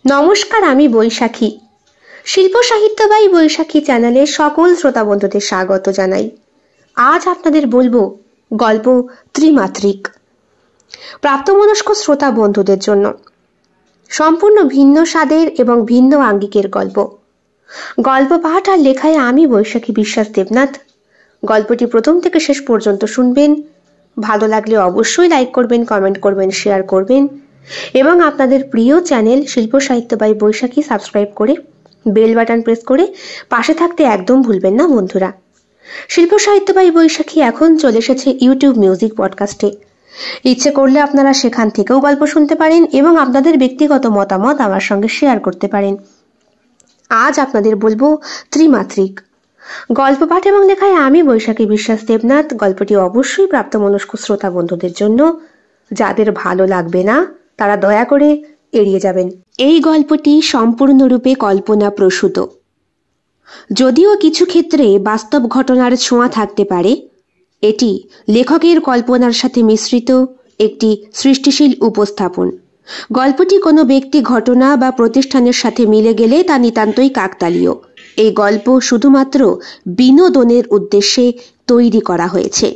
নমস্কার, আমি বৈশাখী। শিল্প সাহিত্য বাই বৈশাখী চ্যানেলে সকল শ্রোতা বন্ধুদের স্বাগত জানাই। আজ আপনাদের বলবো গল্প ত্রিমাত্রিক। প্রাপ্তবয়স্ক শ্রোতা বন্ধুদের জন্য সম্পূর্ণ ভিন্ন স্বাদের এবং ভিন্ন আঙ্গিকের গল্প। গল্প পাঠ আর লেখায় আমি বৈশাখী বিশ্বাস দেবনাথ। গল্পটি প্রথম থেকে শেষ পর্যন্ত শুনবেন। ভালো লাগলে অবশ্যই লাইক করবেন, কমেন্ট করবেন, শেয়ার করবেন এবং আপনাদের প্রিয় চ্যানেল শিল্প সাহিত্য বাই বৈশাখী সাবস্ক্রাইব করে বেল বাটন প্রেস করে পাশে থাকতে একদম ভুলবেন না বন্ধুরা। শিল্প সাহিত্য বাই বৈশাখী এখন চলে এসেছে ইউটিউব মিউজিক পডকাস্টে। ইচ্ছে করলে আপনারা সেখান থেকেও গল্প শুনতে পারেন এবং আপনাদের ব্যক্তিগত মতামত আমার সঙ্গে শেয়ার করতে পারেন। আজ আপনাদের বলবো ত্রিমাত্রিক। গল্প পাঠ এবং লেখায় আমি বৈশাখী বিশ্বাস দেবনাথ। গল্পটি অবশ্যই প্রাপ্তবয়স্ক শ্রোতা বন্ধুদের জন্য। যাদের ভালো লাগবে না তারা দয়া করে এড়িয়ে যাবেন। এই গল্পটি সম্পূর্ণরূপে কল্পনা প্রসূত, যদিও কিছু ক্ষেত্রে বাস্তব ঘটনার ছোঁয়া থাকতে পারে। এটি লেখকের কল্পনার সাথে মিশ্রিত একটি সৃষ্টিশীল উপস্থাপন। গল্পটি কোনো ব্যক্তি, ঘটনা বা প্রতিষ্ঠানের সাথে মিলে গেলে তা নিতান্তই কাকতালীয়। এই গল্প শুধুমাত্র বিনোদনের উদ্দেশ্যে তৈরি করা হয়েছে।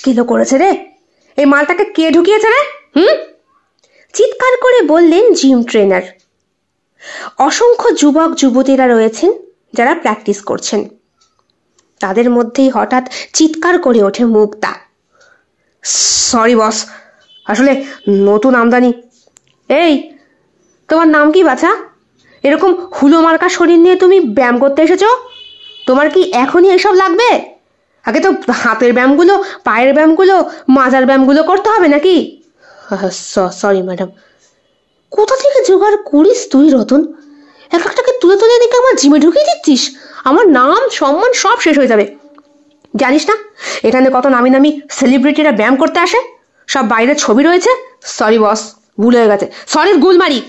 কেলো করেছে রে, এই মালটাকে কে ঢুকিয়েছে রে? চিৎকার করে বললেন জিম ট্রেনার। অসংখ্য যুবক যুবতীরা রয়েছেন যারা প্র্যাকটিস করছেন। তাদের মধ্যেই হঠাৎ চিৎকার করে ওঠে মুক্তা। সরি বস, আসলে নতুন আমদানি। এই, তোমার নাম কি বাছা? এরকম হুলো মার্কা শরীর নিয়ে তুমি ব্যায়াম করতে এসেছো? তোমার কি এখনই এসব লাগবে? আগে তো হাতের ব্যায়ামগুলো, পায়ের ব্যায়ামগুলো, মাজার ব্যায়ামগুলো করতে হবে নাকি? Sorry madam. কোথা থেকে জোগাড় করিস তুই রতন? এক একটাকে তুলে তুলে দেখে আমার জিমে ঢুকিয়ে দিচ্ছিস। আমার নাম সম্মান সব শেষ হয়ে যাবে। জানিস না এখানে কত নামি নামি সেলিব্রিটিরা ব্যায়াম করতে আসে? সব বাইরে ছবি রয়েছে। সরি বস, ভুল হয়ে গেছে। সরি গুলমারি।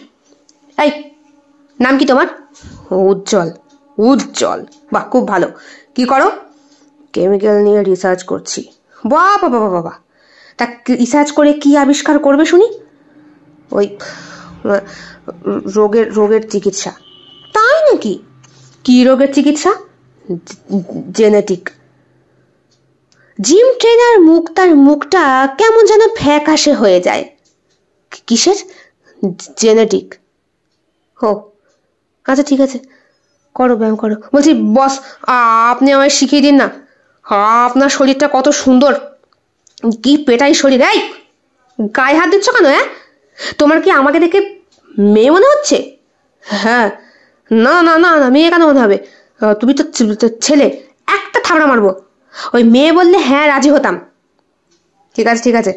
এই, নাম কি তোমার? উজ্জ্বল। উজ্জ্বল, বাহ, খুব ভালো। কি করো? কেমিক্যাল নিয়ে রিসার্চ করছি। বাবা বাবা বাবা, তা রিসার্চ করে কি আবিষ্কার করবে শুনি? ওই রোগের চিকিৎসা। তাই নাকি? কি রোগের চিকিৎসা? জেনেটিক। জিম ট্রেনার মুক্তার মুখটা কেমন যেন ফ্যাকাশে হয়ে যায়। কিসের? জেনেটিক। ও আচ্ছা, ঠিক আছে, করো, ব্যায়াম করো। বলছি বস, আপনি আমায় শিখিয়ে দিন না। আপনার শরীরটা কত সুন্দর, কি পেটাই শরীর। এই, গায়ে হাত দিচ্ছ কেন? তোমার কি আমাকে দেখে মেয়ে মনে হচ্ছে? হ্যাঁ। না না না না, মেয়ে কেন মনে হবে? তুমি তো ছেলে। একটা থাবড়া মারবো। ওই মেয়ে বললে হ্যাঁ রাজি হতাম। ঠিক আছে ঠিক আছে,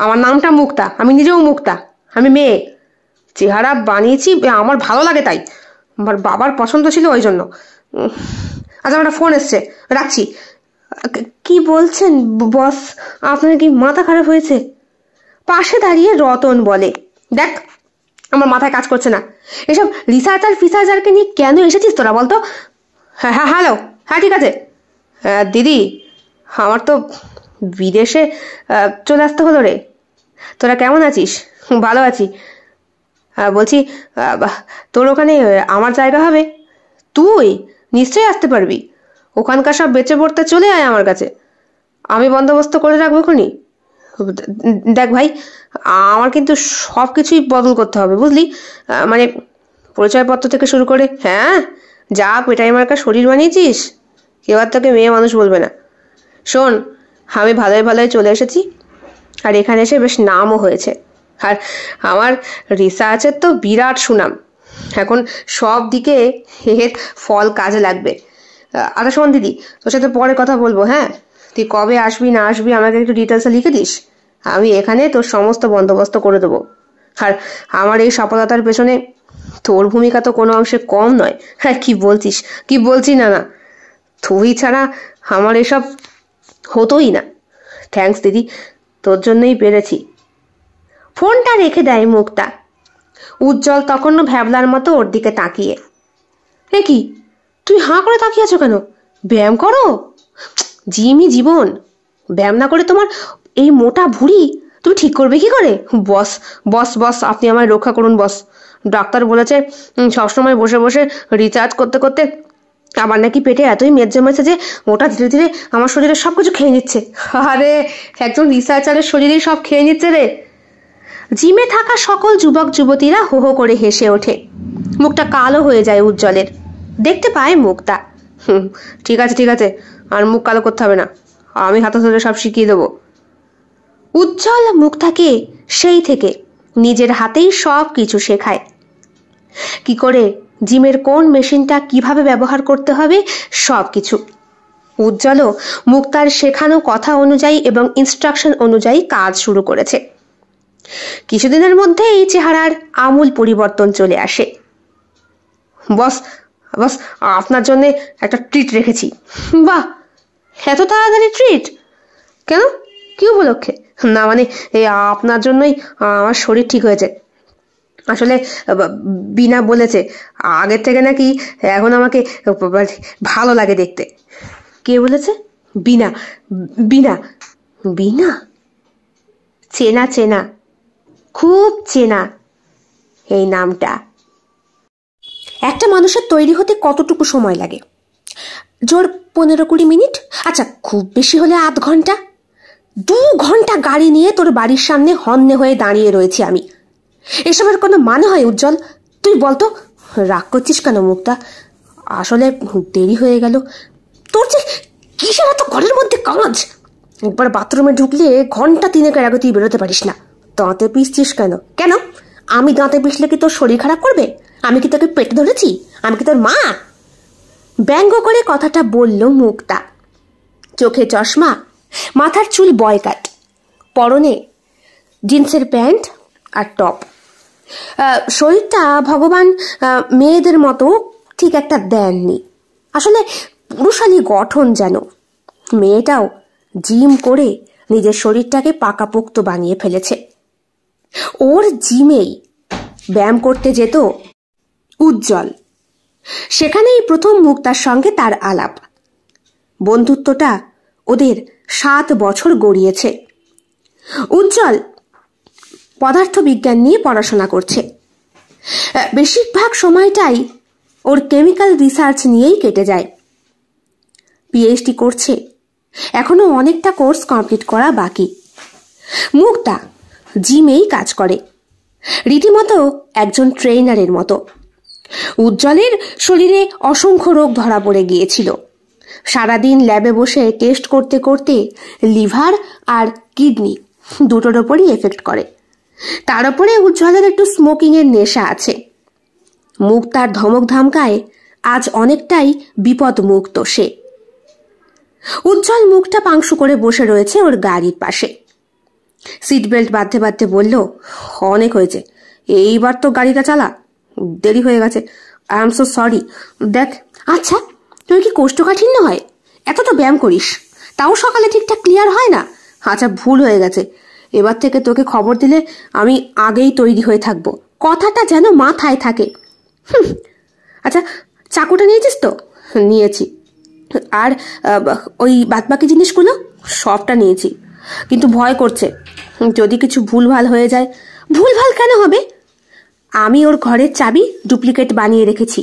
আমার নামটা মুক্তা, আমি নিজেও মুক্তা, আমি মেয়ে। চেহারা বানিয়েছি আমার ভালো লাগে তাই, আমার বাবার পছন্দ ছিল ওই জন্য। আচ্ছা, আমার ফোন এসছে, রাখছি। কি বলছেন বস? আপনার কি মাথা খারাপ হয়েছে? পাশে দাঁড়িয়ে রতন বলে, দেখ আমার মাথায় কাজ করছে না। এসব রিসার্চার ফিসার্চারকে নিয়ে কেন এসেছিস তোরা বলতো? হ্যাঁ হ্যাঁ, হ্যালো, হ্যাঁ ঠিক আছে। দিদি, আমার তো বিদেশে চলে আসতে হলো রে। তোরা কেমন আছিস? ভালো আছি। বলছি তোর ওখানে আমার জায়গা হবে? তুই নিশ্চয়ই আসতে পারবি। ওখানকার সব বেঁচে পড়তে চলে আয় আমার কাছে, আমি বন্দোবস্ত করে রাখবো খুনি। দেখ ভাই, আমার কিন্তু সব কিছুই বদল করতে হবে, বুঝলি? মানে পরিচয়পত্র থেকে শুরু করে। হ্যাঁ, যা পেটাই মার্কা শরীর বানিয়েছিস, কেউ আর তোকে মেয়ে মানুষ বলবে না। শোন, আমি ভালোই ভালোই চলে এসেছি, আর এখানে এসে বেশ নামও হয়েছে। আর আমার রিসার্চের তো বিরাট সুনাম। এখন সব দিকে এর ফল কাজে লাগবে। আচ্ছা শোন দিদি, তোর সাথে পরে কথা বলবো। হ্যাঁ, তুই কবে আসবি না আসবি আমাকে একটু ডিটেলসে লিখে দিস। আমি এখানে তোর সমস্ত বন্দোবস্ত করে দেবো। আর আমার এই সফলতার পেছনে তোর ভূমিকা তো কোনো অংশে কম নয়। হ্যাঁ, কি বলছিস? কি বলছি? না না, তুই ছাড়া আমার এসব হতোই না। থ্যাঙ্কস দিদি, তোর জন্যই পেরেছি। ফোনটা রেখে দেয় মুক্তা। উজ্জ্বল তখনও ভ্যাবলার মতো ওর দিকে তাকিয়ে। এ কি, তুই হাঁ করে তাকিয়ে আছো কেন? ব্যায়াম করো। জিমই জীবন। ব্যায়াম না করে তোমার এই মোটা ভুঁড়ি তুমি ঠিক করবে কি করে? বস বস বস আপনি আমায় রক্ষা করুন বস। ডাক্তার বলেছে সবসময় বসে বসে রিচার্জ করতে করতে আমার নাকি পেটে এতই মেদ জমেছে যে ওটা ধীরে ধীরে আমার শরীরে সবকিছু খেয়ে নিচ্ছে। আরে একজন রিসার্চারের শরীরেই সব খেয়ে নিচ্ছে রে। জিমে থাকা সকল যুবক যুবতীরা হো হো করে হেসে ওঠে। মুখটা কালো হয়ে যায় উজ্জ্বলের। দেখতে পায় মুক্তা। ঠিক আছে ঠিক আছে, আর মুখ কালো করতে হবে না, আমি হাতে ধরে সব শিখিয়ে দেবো। উজ্জ্বল মুক্তাকে সেই থেকে নিজের হাতেই সব কিছু শেখায়। কি করে জিমের কোন মেশিনটা কিভাবে ব্যবহার করতে হবে সব কিছু। উজ্জ্বলও মুক্তার শেখানো কথা অনুযায়ী এবং ইনস্ট্রাকশন অনুযায়ী কাজ শুরু করেছে। কিছুদিনের মধ্যে এই চেহারার আমূল পরিবর্তন চলে আসে। বস বস আপনার জন্য একটা ট্রিট রেখেছি। বাহ, এত তাড়াতাড়ি ট্রিট? কেন, কি উপলক্ষে? না মানে এই আপনার জন্যই আমার শরীর ঠিক হয়েছে। আসলে বিনা বলেছে আগের থেকে নাকি এখন আমাকে ভালো লাগে দেখতে। কে বলেছে? বিনা। বিনা? বিনা চেনা চেনা, খুব চেনা এই নামটা। একটা মানুষের তৈরি হতে কতটুকু সময় লাগে? জোর 15-20 মিনিট, আচ্ছা খুব বেশি হলে আধ ঘন্টা। 2 ঘন্টা গাড়ি নিয়ে তোর বাড়ির সামনে হন্যে হয়ে দাঁড়িয়ে রয়েছি আমি। এসবের কোনো মানে হয় উজ্জ্বল? তুই বলতো। রাগ করছিস কেন মুক্তা? আসলে দেরি হয়ে গেল। তোর যে কিসের এত ঘরের মধ্যে কাজ? একবার বাথরুমে ঢুকলে ঘন্টা 3-এর আগে তুই বেরোতে পারিস না। দাঁতে পিসছিস কেন? কেন আমি দাঁতে পিসলে কি তোর শরীর খারাপ করবে? আমি কি তোকে পেটে ধরেছি? আমি কি তোর মা? ব্যঙ্গ করে কথাটা বলল মুক্তা। চোখে চশমা, মাথার চুল বয় কাট, পরনে জিন্সের প্যান্ট আর টপ। শরীরটা ভগবান মেয়েদের মতো ঠিক একটা দেননি। আসলে পুরুষালী গঠন যেন। মেয়েটাও জিম করে নিজের শরীরটাকে পাকাপোক্ত বানিয়ে ফেলেছে। ওর জিমেই ব্যায়াম করতে যেত উজ্জ্বল। সেখানেই প্রথম মুক্তার সঙ্গে তার আলাপ। বন্ধুত্বটা ওদের 7 বছর গড়িয়েছে। উজ্জ্বল পদার্থবিজ্ঞান নিয়ে পড়াশোনা করছে। বেশিরভাগ সময়টাই ওর কেমিক্যাল রিসার্চ নিয়েই কেটে যায়। পিএইচডি করছে, এখনো অনেকটা কোর্স কমপ্লিট করা বাকি। মুক্তা জিমেই কাজ করে, রীতিমতো একজন ট্রেনারের মতো। উজ্জ্বলের শরীরে অসংখ্য রোগ ধরা পড়ে গিয়েছিল। সারাদিন ল্যাবে বসে টেস্ট করতে করতে লিভার আর কিডনি দুটোর ওপরই এফেক্ট করে। তার উপরে উজ্জ্বলের একটু স্মোকিং এর নেশা আছে। মুক্তার ধমক ধামকায় আজ অনেকটাই বিপদ মুক্ত সে। উজ্জ্বল মুখটা পাংশু করে বসে রয়েছে ওর গাড়ির পাশে। সিট বেল্ট বাঁধতে বাঁধতে বলল, অনেক হয়েছে, এইবার তো গাড়িটা চালা, দেরি হয়ে গেছে। I am so sorry. দেখ, আচ্ছা তোর কি কোষ্ঠকাঠিন্য হয়? এত তো ব্যায়াম করিস, তাও সকালে ঠিকঠাক ক্লিয়ার হয় না। আচ্ছা ভুল হয়ে গেছে, এবার থেকে তোকে খবর দিলে আমি আগেই তৈরি হয়ে থাকবো, কথাটা যেন মাথায় থাকে। আচ্ছা চাকুটা নিয়েছিস তো? নিয়েছি। আর ওই বাদবাকি জিনিসগুলো? সবটা নিয়েছি, কিন্তু ভয় করছে যদি কিছু ভুলভাল হয়ে যায়। ভুলভাল কেন হবে? আমি ওর ঘরের চাবি ডুপ্লিকেট বানিয়ে রেখেছি।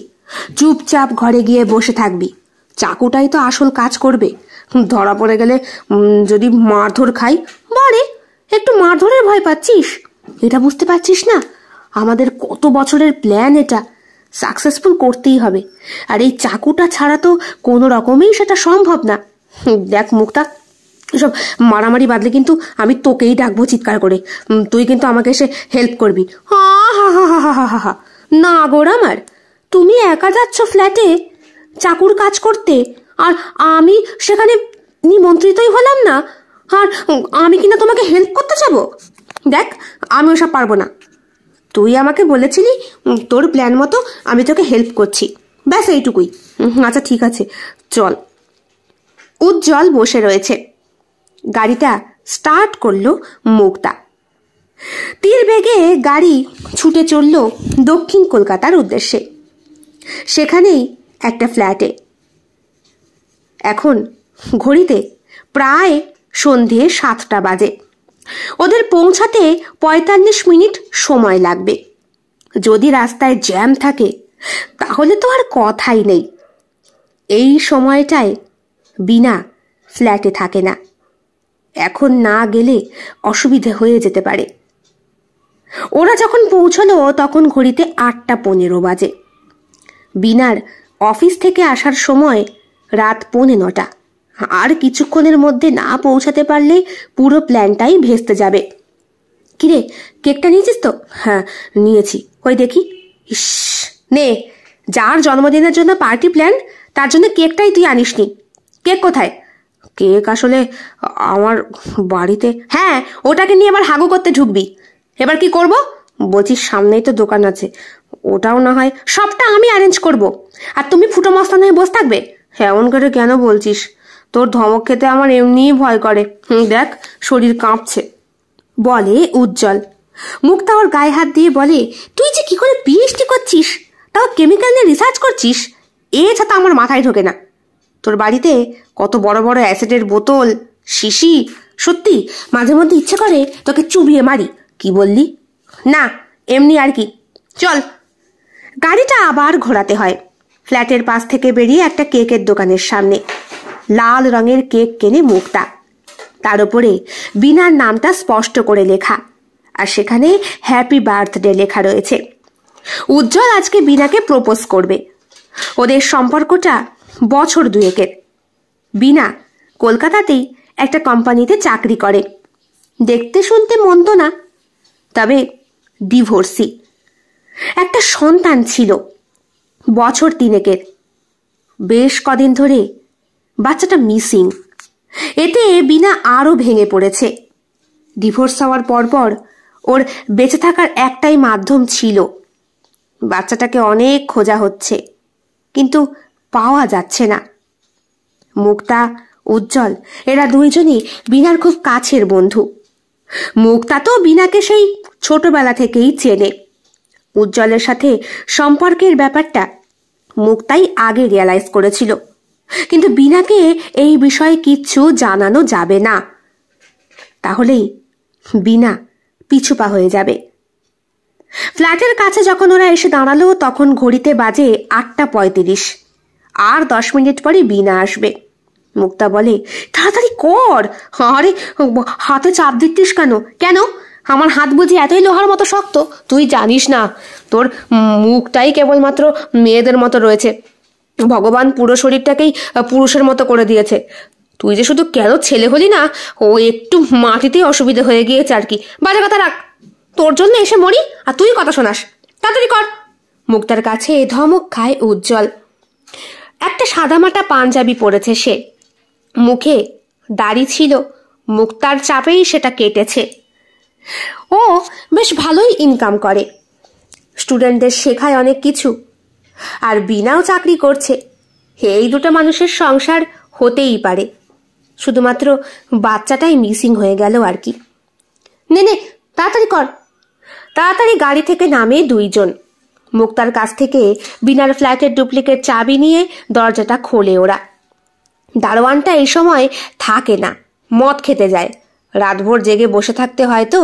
চুপচাপ ঘরে গিয়ে বসে থাকবি, চাকুটাই তো আসল কাজ করবে। ধরা পড়ে গেলে যদি মারধর খাই। বারে একটু মারধরের ভয় পাচ্ছিস? এটা বুঝতে পারছিস না আমাদের কত বছরের প্ল্যান? এটা সাকসেসফুল করতেই হবে, আর এই চাকুটা ছাড়া তো কোনো রকমেই সেটা সম্ভব না। দেখ মুক্তা, এসব মারামারি বাদলে কিন্তু আমি তোকেই ডাকবো চিৎকার করে, তুই কিন্তু আমাকে এসে হেল্প করবি। হা হা হা হা হা হা হা। না গোর আমার, তুমি একা যাচ্ছ ফ্ল্যাটে চাকুর কাজ করতে, আর আমি সেখানে নিমন্ত্রিতই হলাম না, আর আমি কিনা তোমাকে হেল্প করতে যাবো? দেখ আমি ওসব পারবো না। তুই আমাকে বলেছিলি তোর প্ল্যান মতো আমি তোকে হেল্প করছি, ব্যাস এইটুকুই। আচ্ছা ঠিক আছে চল। উজ্জ্বল বসে রয়েছে। গাড়িটা স্টার্ট করলো মুক্তা। তীর বেগে গাড়ি ছুটে চলল দক্ষিণ কলকাতার উদ্দেশ্যে। সেখানেই একটা ফ্ল্যাটে। এখন ঘড়িতে প্রায় সন্ধে 7টা বাজে। ওদের পৌঁছাতে ৪৫ মিনিট সময় লাগবে। যদি রাস্তায় জ্যাম থাকে তাহলে তো আর কথাই নেই। এই সময়টায় বিনা ফ্ল্যাটে থাকে না। এখন না গেলে অসুবিধে হয়ে যেতে পারে। ওরা যখন পৌঁছলো তখন ঘড়িতে ৮টা ১৫ বাজে। বিনার অফিস থেকে আসার সময় রাত ৯:৩০। আর কিছুক্ষণের মধ্যে না পৌঁছাতে পারলে পুরো প্ল্যানটাই ভেস্তে যাবে। কিরে, কেকটা নিয়েছিস তো? হ্যাঁ নিয়েছি। কই দেখি। ইস, নে, যার জন্মদিনের জন্য পার্টি প্ল্যান তার জন্য কেকটাই তুই আনিসনি। কেক কোথায়? কেক আসলে আমার বাড়িতে। হ্যাঁ, ওটাকে নিয়ে আবার হাগু করতে ঢুকবি। এবার কি করব? বলছিস সামনেই তো দোকান আছে, ওটাও না হয় সবটা আমি অ্যারেঞ্জ করব, আর তুমি ফুটো মস্তান হয়ে বসে থাকবে। এমন করে কেন বলছিস? তোর ধমক খেতে আমার এমনিই ভয় করে। দেখ, শরীর কাঁপছে, বলে উজ্জ্বল। মুক্তা ওর গায়ে হাত দিয়ে বলে, তুই যে কি করে পিএইচডি করছিস, তাও কেমিক্যাল নিয়ে রিসার্চ করছিস, এ ছাতা আমার মাথায় ঢোকে না। তোর বাড়িতে কত বড় বড় অ্যাসিডের বোতল, শিশি, সত্যি মাঝে মধ্যে ইচ্ছে করে তোকে চুবিয়ে মারি। কি বললি? না, এমনি আর কি। চল। গাড়িটা আবার ঘোরাতে হয়। ফ্ল্যাটের পাশ থেকে বেরিয়ে একটা কেকের দোকানের সামনে লাল রঙের কেক কেনে মুক্তা। তার উপরে বিনার নামটা স্পষ্ট করে লেখা, আর সেখানে হ্যাপি বার্থডে লেখা রয়েছে। উজ্জ্বল আজকে বিনাকে প্রপোজ করবে। ওদের সম্পর্কটা বছর ২-১-এর। বিনা কলকাতাতেই একটা কোম্পানিতে চাকরি করে। দেখতে শুনতে মন্দ না, তবে ডিভোর্সি। একটা সন্তান ছিল বছর ৩-১-এর। বেশ কদিন ধরে বাচ্চাটা মিসিং। এতে বিনা আরও ভেঙে পড়েছে। ডিভোর্স হওয়ার পরপর ওর বেঁচে থাকার একটাই মাধ্যম ছিল। বাচ্চাটাকে অনেক খোঁজা হচ্ছে, কিন্তু পাওয়া যাচ্ছে না। মুক্তা, উজ্জ্বল এরা দুইজনই বিনার খুব কাছের বন্ধু। মুক্তা তো বিনাকে সেই ছোটবেলা থেকেই চেনে। উজ্জ্বলের সাথে সম্পর্কের ব্যাপারটা মুক্তাই আগে রিয়ালাইজ করেছিল, কিন্তু বিনাকে এই বিষয়ে কিচ্ছু জানানো যাবে না, তাহলেই বিনা পিছুপা হয়ে যাবে। ফ্ল্যাটের কাছে যখন ওরা এসে দাঁড়ালো তখন ঘড়িতে বাজে ৮টা ৩৫। আর ১০ মিনিট পরে বিনা আসবে। মুক্তা বলে, তাড়াতাড়ি কর। আরে হাতে চাপ দিচ্ছিস কেন? কেন, আমার হাত বুঝি এতই লোহার মতো শক্ত? তুই জানিস না, তোর মুখটাই কেবলমাত্র মেয়েদের মতো রয়েছে। ভগবান পুরো শরীরটাকেই পুরুষের মতো করে দিয়েছে। তুই যে শুধু কেন ছেলে হলি না, ও একটু মাটিতেই অসুবিধা হয়ে গিয়েছে আর কি। বাজে কথা রাখ, তোর জন্য এসে মরি আর তুই কথা শোনাস। তাড়াতাড়ি কর। মুক্তার কাছে ধমক খায় উজ্জ্বল। একটা সাদামাটা পাঞ্জাবি পরেছে সে, মুখে দাড়ি ছিল, মুক্তার চাপেই সেটা কেটেছে। ও বেশ ভালোই ইনকাম করে, স্টুডেন্টদের শেখায় অনেক কিছু, আর বিনাও চাকরি করছে। এই দুটো মানুষের সংসার হতেই পারে, শুধুমাত্র বাচ্চাটাই মিসিং হয়ে গেল আর কি। নে নে, তাড়াতাড়ি কর। তাড়াতাড়ি গাড়ি থেকে নামে দুইজন। মুক্তার কাছ থেকে বিনার ফ্ল্যাটের ডুপ্লিকেট চাবি নিয়ে দরজাটা খোলে ওরা। দারোয়ানটা এই সময় থাকে না, মদ খেতে যায়। রাতভর জেগে বসে থাকতে হয় তো।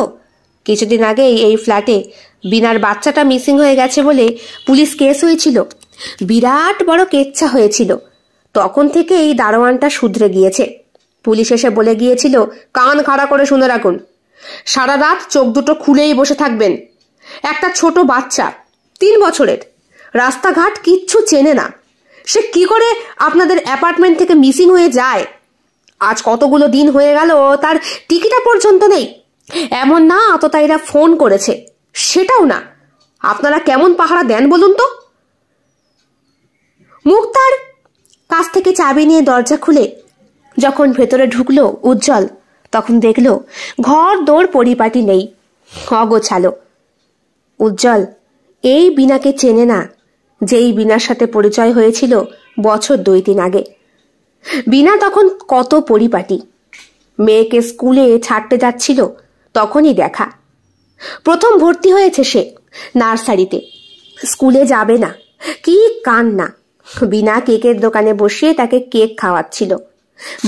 কিছুদিন আগেই এই ফ্ল্যাটে বিনার বাচ্চাটা মিসিং হয়ে গেছে বলে পুলিশ কেস হয়েছিল, বিরাট বড় কেচ্ছা হয়েছিল। তখন থেকে এই দারোয়ানটা শুধরে গিয়েছে। পুলিশ এসে বলে গিয়েছিল, কান খাড়া করে শুনে রাখুন, সারা রাত চোখ দুটো খুলেই বসে থাকবেন। একটা ছোট বাচ্চা ৩ বছরের, রাস্তাঘাট কিচ্ছু চেনে না, সে কি করে আপনাদের অ্যাপার্টমেন্ট থেকে মিসিং হয়ে যায়? আজ কতগুলো দিন হয়ে গেল তার টিকিটা পর্যন্ত নেই। এমন না আততায়ীরা ফোন করেছে, সেটাও না। আপনারা কেমন পাহারা দেন বলুন তো? মুক্তার কাছ থেকে চাবি নিয়ে দরজা খুলে যখন ভেতরে ঢুকলো উজ্জ্বল, তখন দেখলো ঘর দৌড় পরিপাটি নেই, অগোছালো। উজ্জ্বল এই বিনাকে চেনে না, যেই বিনার সাথে পরিচয় হয়েছিল বছর ২-৩ আগে। বিনা তখন কত পরিপাটি। মেয়েকে স্কুলে ছাড়তে যাচ্ছিল তখনই দেখা। প্রথম ভর্তি হয়েছে সে নার্সারিতে, স্কুলে যাবে না, কি কান্না। বিনা কেকের দোকানে বসিয়ে তাকে কেক খাওয়াচ্ছিল।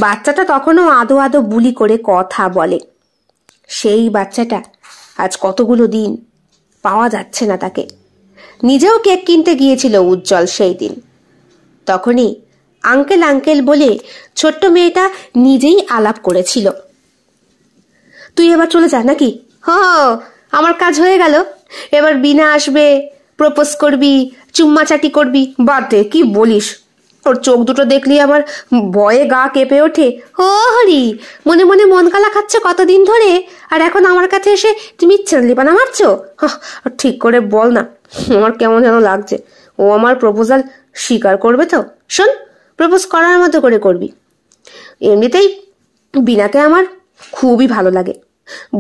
বাচ্চাটা তখনও আদো আদো বুলি করে কথা বলে। সেই বাচ্চাটা আজ কতগুলো দিন পাওয়া যাচ্ছে না তাকে। নিজেও কেক কিনতে গিয়েছিল উজ্জ্বল সেই দিন। তখনই আঙ্কেল আঙ্কেল বলে ছোট্ট মেয়েটা নিজেই আলাপ করেছিল। তুই এবার চলে যা নাকি? আমার কাজ হয়ে গেল, এবার বিনা আসবে, প্রপোজ করবি, চুম্মাচাটি করবি। বাদ দে, কি বলিস? ওর চোখ দুটো দেখলি আমার ভয়ে গা কেঁপে ওঠে। ও হরি, মনে মনে মন কালা খাচ্ছে কতদিন ধরে, আর এখন আমার কাছে এসে তুমি চেনলিপানা মারছো? ঠিক করে বল না, আমার কেমন যেন লাগছে। ও আমার প্রপোজাল স্বীকার করবে তো? শোন, প্রপোজ করার মতো করে করবি। এমনিতেই বিনাকে আমার খুবই ভালো লাগে,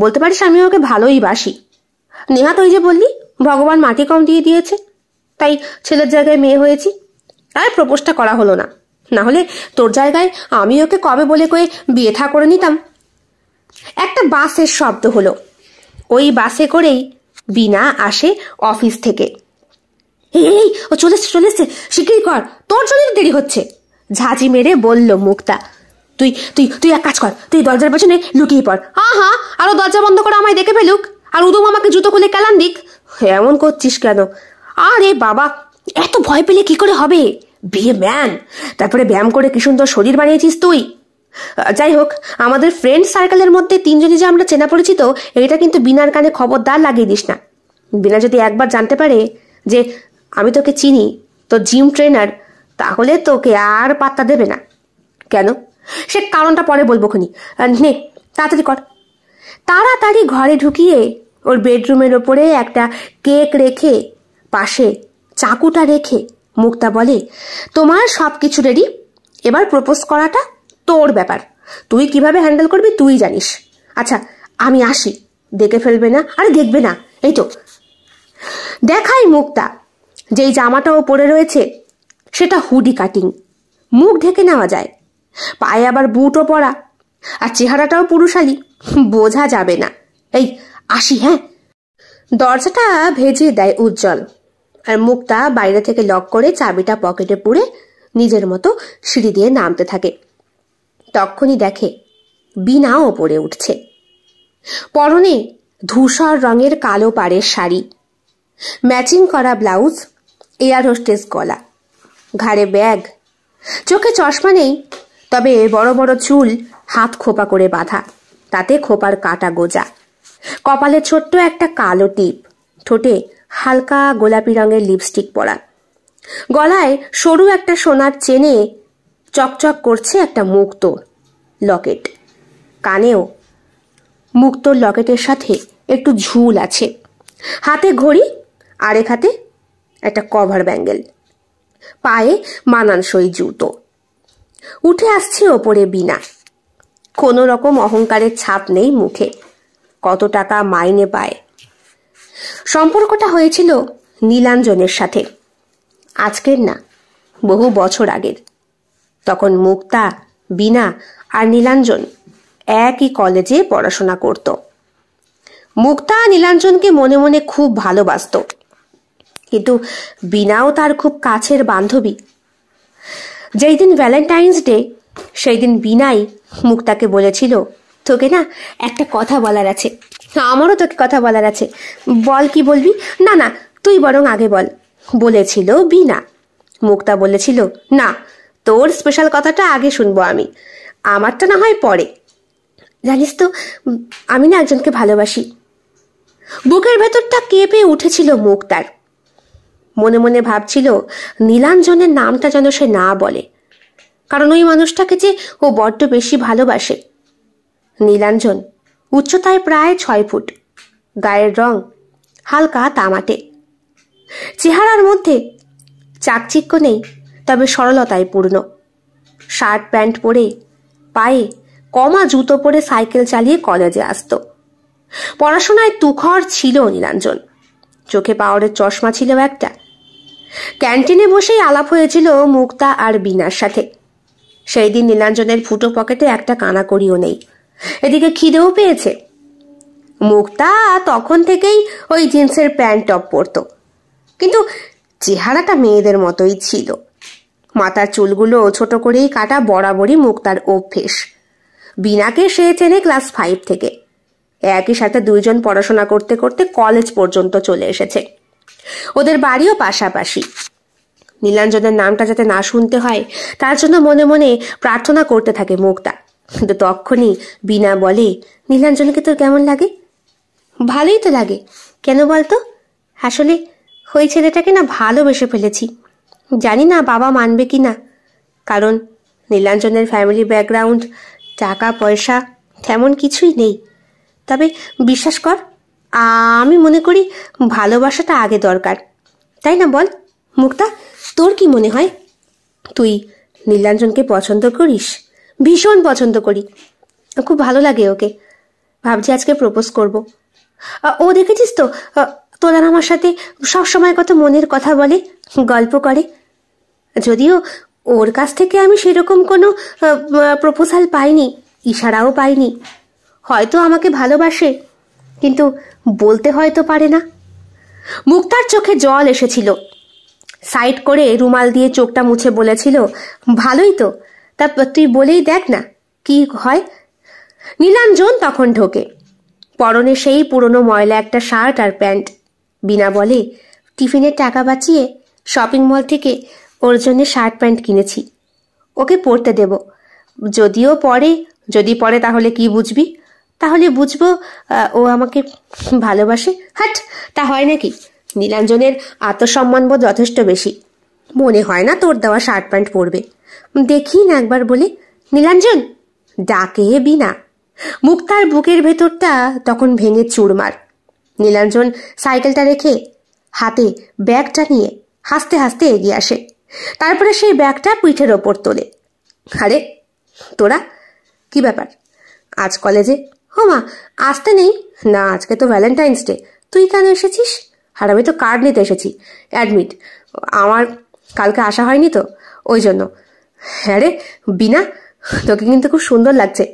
বলতে পারিস আমি ওকে ভালোই বাসি। নেহাত ওই যে বললি ভগবান মাটি কম দিয়ে দিয়েছে, তাই ছেলের জায়গায় মেয়ে হয়েছি, আর প্রপোজটা করা হলো না। না হলে তোর জায়গায় আমি ওকে কবে বলে কয়ে বিয়ে থা করে নিতাম। একটা বাসের শব্দ হলো। ওই বাসে করেই বিনা আসে অফিস থেকে। এই ও চলে এসছে, শিগগিরই কর, তোর জন্য দেরি হচ্ছে, ঝাঁঝি মেরে বলল মুক্তা। তুই তুই তুই এক কাজ কর, তুই দরজার পেছনে লুকিয়ে পড়। আরো দরজা বন্ধ করে আমায় দেখে ফেলুক, আর উদম আমাকে জুতো খুলে কেলান দিক। এমন করছিস কেন? আরে বাবা, এত ভয় পেলে কি করে হবে? বিয়ে ম্যান, তারপরে ব্যায়াম করে কি সুন্দর শরীর বানিয়েছিস তুই। যাই হোক, আমাদের ফ্রেন্ড সার্কেলের মধ্যে তিনজনই যে আমরা চেনা পরিচিত, এটা কিন্তু বিনার কানে খবরদার লাগিয়ে দিস না। বিনা যদি একবার জানতে পারে যে আমি তোকে চিনি, তোর জিম ট্রেনার, তাহলে তোকে আর পাত্তা দেবে না। কেন? সে কারণটা পরে বলবো খুনি। নে তাড়াতাড়ি কর। তাড়াতাড়ি ঘরে ঢুকিয়ে ওর বেডরুমের ওপরে একটা কেক রেখে পাশে চাকুটা রেখে মুক্তা বলে, তোমার সব কিছু রেডি, এবার প্রপোজ করাটা তোর ব্যাপার, তুই কিভাবে হ্যান্ডেল করবি তুই জানিস। আচ্ছা আমি আসি, দেখে ফেলবে না? আরে দেখবে না, এই তো। দেখাই মুক্তা যেই জামাটাও পরে রয়েছে সেটা হুডি কাটিং, মুখ ঢেকে নেওয়া যায়, পায়ে আবার বুটও পরা, আর চেহারাটাও পুরুষালী, বোঝা যাবে না। এই আসি, হ্যাঁ। দরজাটা ভেজিয়ে দেয় উজ্জ্বল, আর মুক্তা বাইরে থেকে লক করে চাবিটা পকেটে পুরে নিজের মতো সিঁড়ি দিয়ে নামতে থাকে। তখনই দেখে বিনাও ওপরে উঠছে। পরনে ধূসর রঙের কালো পাড়ের শাড়ি, ম্যাচিং করা ব্লাউজ, এয়ার হোস্টেস গলা, ঘাড়ে ব্যাগ, চোখে চশমা নেই, তবে বড় বড় চুল হাত খোপা করে বাঁধা, তাতে খোপার কাটা গোজা, কপালে ছোট্ট একটা কালো টিপ, ঠোঁটে হালকা গোলাপি রঙের লিপস্টিক পরা, গলায় সরু একটা সোনার চেনে চকচক করছে একটা মুক্তোর লকেট, কানেও মুক্তোর লকেটের সাথে একটু ঝুল আছে, হাতে ঘড়ি, আরেক হাতে একটা কভার ব্যাঙ্গেল, পায়ে মানানসই জুতো। উঠে আসছে ওপরে বিনা, কোনো রকম অহংকারের ছাপ নেই মুখে। কত টাকা মাইনে পায়। সম্পর্কটা হয়েছিল নীলাঞ্জনের সাথে, আজকের না, বহু বছর আগের। তখন মুক্তা, বিনা আর নীলাঞ্জন একই কলেজে পড়াশোনা করত। মুক্তা নীলাঞ্জনকে মনে মনে খুব ভালোবাসত, কিন্তু বিনাও তার খুব কাছের বান্ধবী। যেই দিন ভ্যালেন্টাইন্স ডে, সেই দিন বিনাই মুক্তাকে বলেছিল, তোকে না একটা কথা বলার আছে। আমারও তোকে কথা বলার আছে। বল, কি বলবি? না না, তুই বরং আগে বল, বলেছিল বিনা। মুক্তা বলেছিল, না, তোর স্পেশাল কথাটা আগে শুনবো আমি, আমারটা না হয় পরে। জানিস তো, আমি না একজনকে ভালোবাসি। বুকের ভেতরটা কেঁপে উঠেছিল মুক্তার। মনে মনে ভাবছিল নীলাঞ্জনের নামটা যেন সে না বলে, কারণ ওই মানুষটাকে যে ও বড্ড বেশি ভালোবাসে। নীলাঞ্জন উচ্চতায় প্রায় 6 ফুট, গায়ের রং হালকা তামাটে, চেহারার মধ্যে চাকচিক্য নেই, তবে সরলতায় পূর্ণ। শার্ট প্যান্ট পরে, পায়ে কমা জুতো পরে সাইকেল চালিয়ে কলেজে আসত। পড়াশোনায় তুখর ছিল নীলাঞ্জন, চোখে পাওয়ারের চশমা ছিল একটা। ক্যান্টিনে বসেই আলাপ হয়েছিল মুক্তা আর বিনার সাথে। সেই দিন নীলাঞ্জনের ফুটো পকেটে একটা কানাকড়িও নেই, এদিকে খিদেও পেয়েছে। মুক্তা তখন থেকেই ওই জিন্সের প্যান্ট টপ পরতো, কিন্তু চেহারাটা মেয়েদের মতোই ছিল। মাথার চুলগুলো ছোট করেই কাটা বরাবরই মুক্তার অভ্যেস। বিনাকে সে চেনে ক্লাস 5 থেকে। একই সাথে দুইজন পড়াশোনা করতে করতে কলেজ পর্যন্ত চলে এসেছে। ওদের বাড়িও পাশাপাশি। নীলাঞ্জনের নামটা যাতে না শুনতে হয় তার জন্য মনে মনে প্রার্থনা করতে থাকে মুক্তা। কিন্তু তখনই বিনা বলে, নীলাঞ্জনকে তোর কেমন লাগে? ভালোই তো লাগে। কেন বলতো? আসলে ওই ছেলেটাকে না ভালোবেসে ফেলেছি। জানি না বাবা মানবে কি না, কারণ নীলাঞ্জনের ফ্যামিলি ব্যাকগ্রাউন্ড, টাকা পয়সা তেমন কিছুই নেই। তবে বিশ্বাস কর, আমি মনে করি ভালোবাসাটা আগে দরকার, তাই না বল মুক্তা? তোর কি মনে হয়? তুই নীলাঞ্জনকে পছন্দ করিস? ভীষণ পছন্দ করি, খুব ভালো লাগে ওকে। ভাবছি আজকে প্রপোজ করব। ও দেখেছিস তো, তোর আর আমার সাথে সবসময় কত মনের কথা বলে, গল্প করে। যদিও ওর কাছ থেকে আমি সেরকম কোনো প্রপোজাল পাইনি, ইশারাও পাইনি। হয়তো আমাকে ভালোবাসে, কিন্তু বলতে হয়তো পারে না। মুক্তার চোখে জল এসেছিল। সাইড করে রুমাল দিয়ে চোখটা মুছে বলেছিল, ভালোই তো, তা তুই বলেই দেখ না কি হয়। নীলাঞ্জন তখন ঢোকে, পরনে সেই পুরনো ময়লা একটা শার্ট আর প্যান্ট। বিনা বলে, টিফিনের টাকা বাঁচিয়ে শপিং মল থেকে ওর জন্য শার্ট প্যান্ট কিনেছি, ওকে পরতে দেব। যদি পরে তাহলে কি বুঝবি? তাহলে বুঝবো ও আমাকে ভালোবাসে। হাট, তা হয় নাকি? নীলাঞ্জনের আত্মসম্মানবোধ যথেষ্ট বেশি, মনে হয় না তোর দেওয়া শার্ট প্যান্ট পরবে। দেখি না একবার বলে। নীলাঞ্জন ডাকে বিনা। মুক্তার বুকের ভেতরটা তখন ভেঙে চুরমার। নীলাঞ্জন সাইকেলটা রেখে হাতে ব্যাগটা নিয়ে হাসতে হাসতে এগিয়ে আসে। তারপরে সেই ব্যাগটা পিঠের ওপর তোলে। আরে তোরা, কি ব্যাপার? আজ কলেজে? মা, আসতে নেই না, আজকে তো ভ্যালেন্টাইন্স ডে। তুই কেন এসেছিস? আর আমি তো কার্ড নিতে এসেছি, অ্যাডমিট। আমার কালকে আসা হয়নি তো, ওই জন্য। হ্যাঁ রে বিনা, তোকে কিন্তু খুব সুন্দর লাগছে,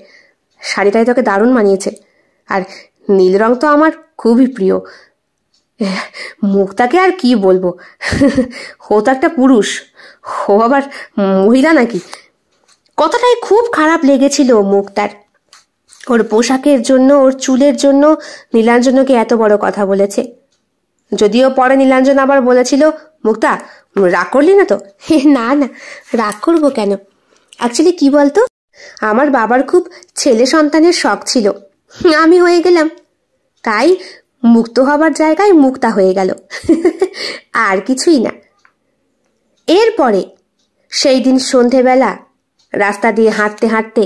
শাড়িটাই তোকে দারুণ মানিয়েছে। আর নীল রং তো আমার খুবই প্রিয়। মুক্তাকে আর কি বলবো, ও তো একটা পুরুষ, ও আবার মহিলা নাকি? কথাটাই খুব খারাপ লেগেছিল মুক্তার। ওর পোশাকের জন্য, ওর চুলের জন্য নীলাঞ্জনকে এত বড় কথা বলেছে। যদিও পরে নীলাঞ্জন আবার বলেছিল, মুক্তা রাগ করলি না তো? না না, রাগ করবো কেন? অ্যাকচুয়ালি কি বলতো, আমার বাবার খুব ছেলে সন্তানের শখ ছিল, আমি হয়ে গেলাম, তাই মুক্ত হবার জায়গায় মুক্তা হয়ে গেল, আর কিছুই না। এরপরে সেই দিন সন্ধেবেলা রাস্তা দিয়ে হাঁটতে হাঁটতে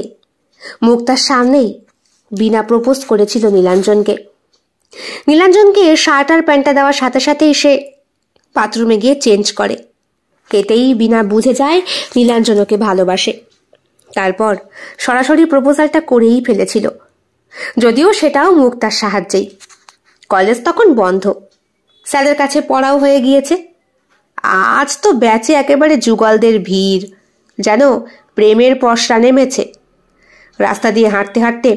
মুক্তার সামনেই বিনা প্রপোজ করেছিল নীলাঞ্জনকে। নীলাঞ্জনকে শার্ট আর প্যান্টটা দেওয়ার সাথে সাথেই সে বাথরুমে গিয়ে চেঞ্জ করে। এতেই বিনা বুঝে যায় নীলাঞ্জন ওকে ভালোবাসে। তারপর সরাসরি প্রপোজালটা করেই ফেলেছিল, যদিও সেটাও মুক্তার সাহায্যেই। কলেজ তখন বন্ধ, স্যারের কাছে পড়াও হয়ে গিয়েছে। আজ তো ব্যাচে একেবারে যুগলদের ভিড়, যেন প্রেমের পসরা নেমেছে। রাস্তা দিয়ে হাঁটতে হাঁটতে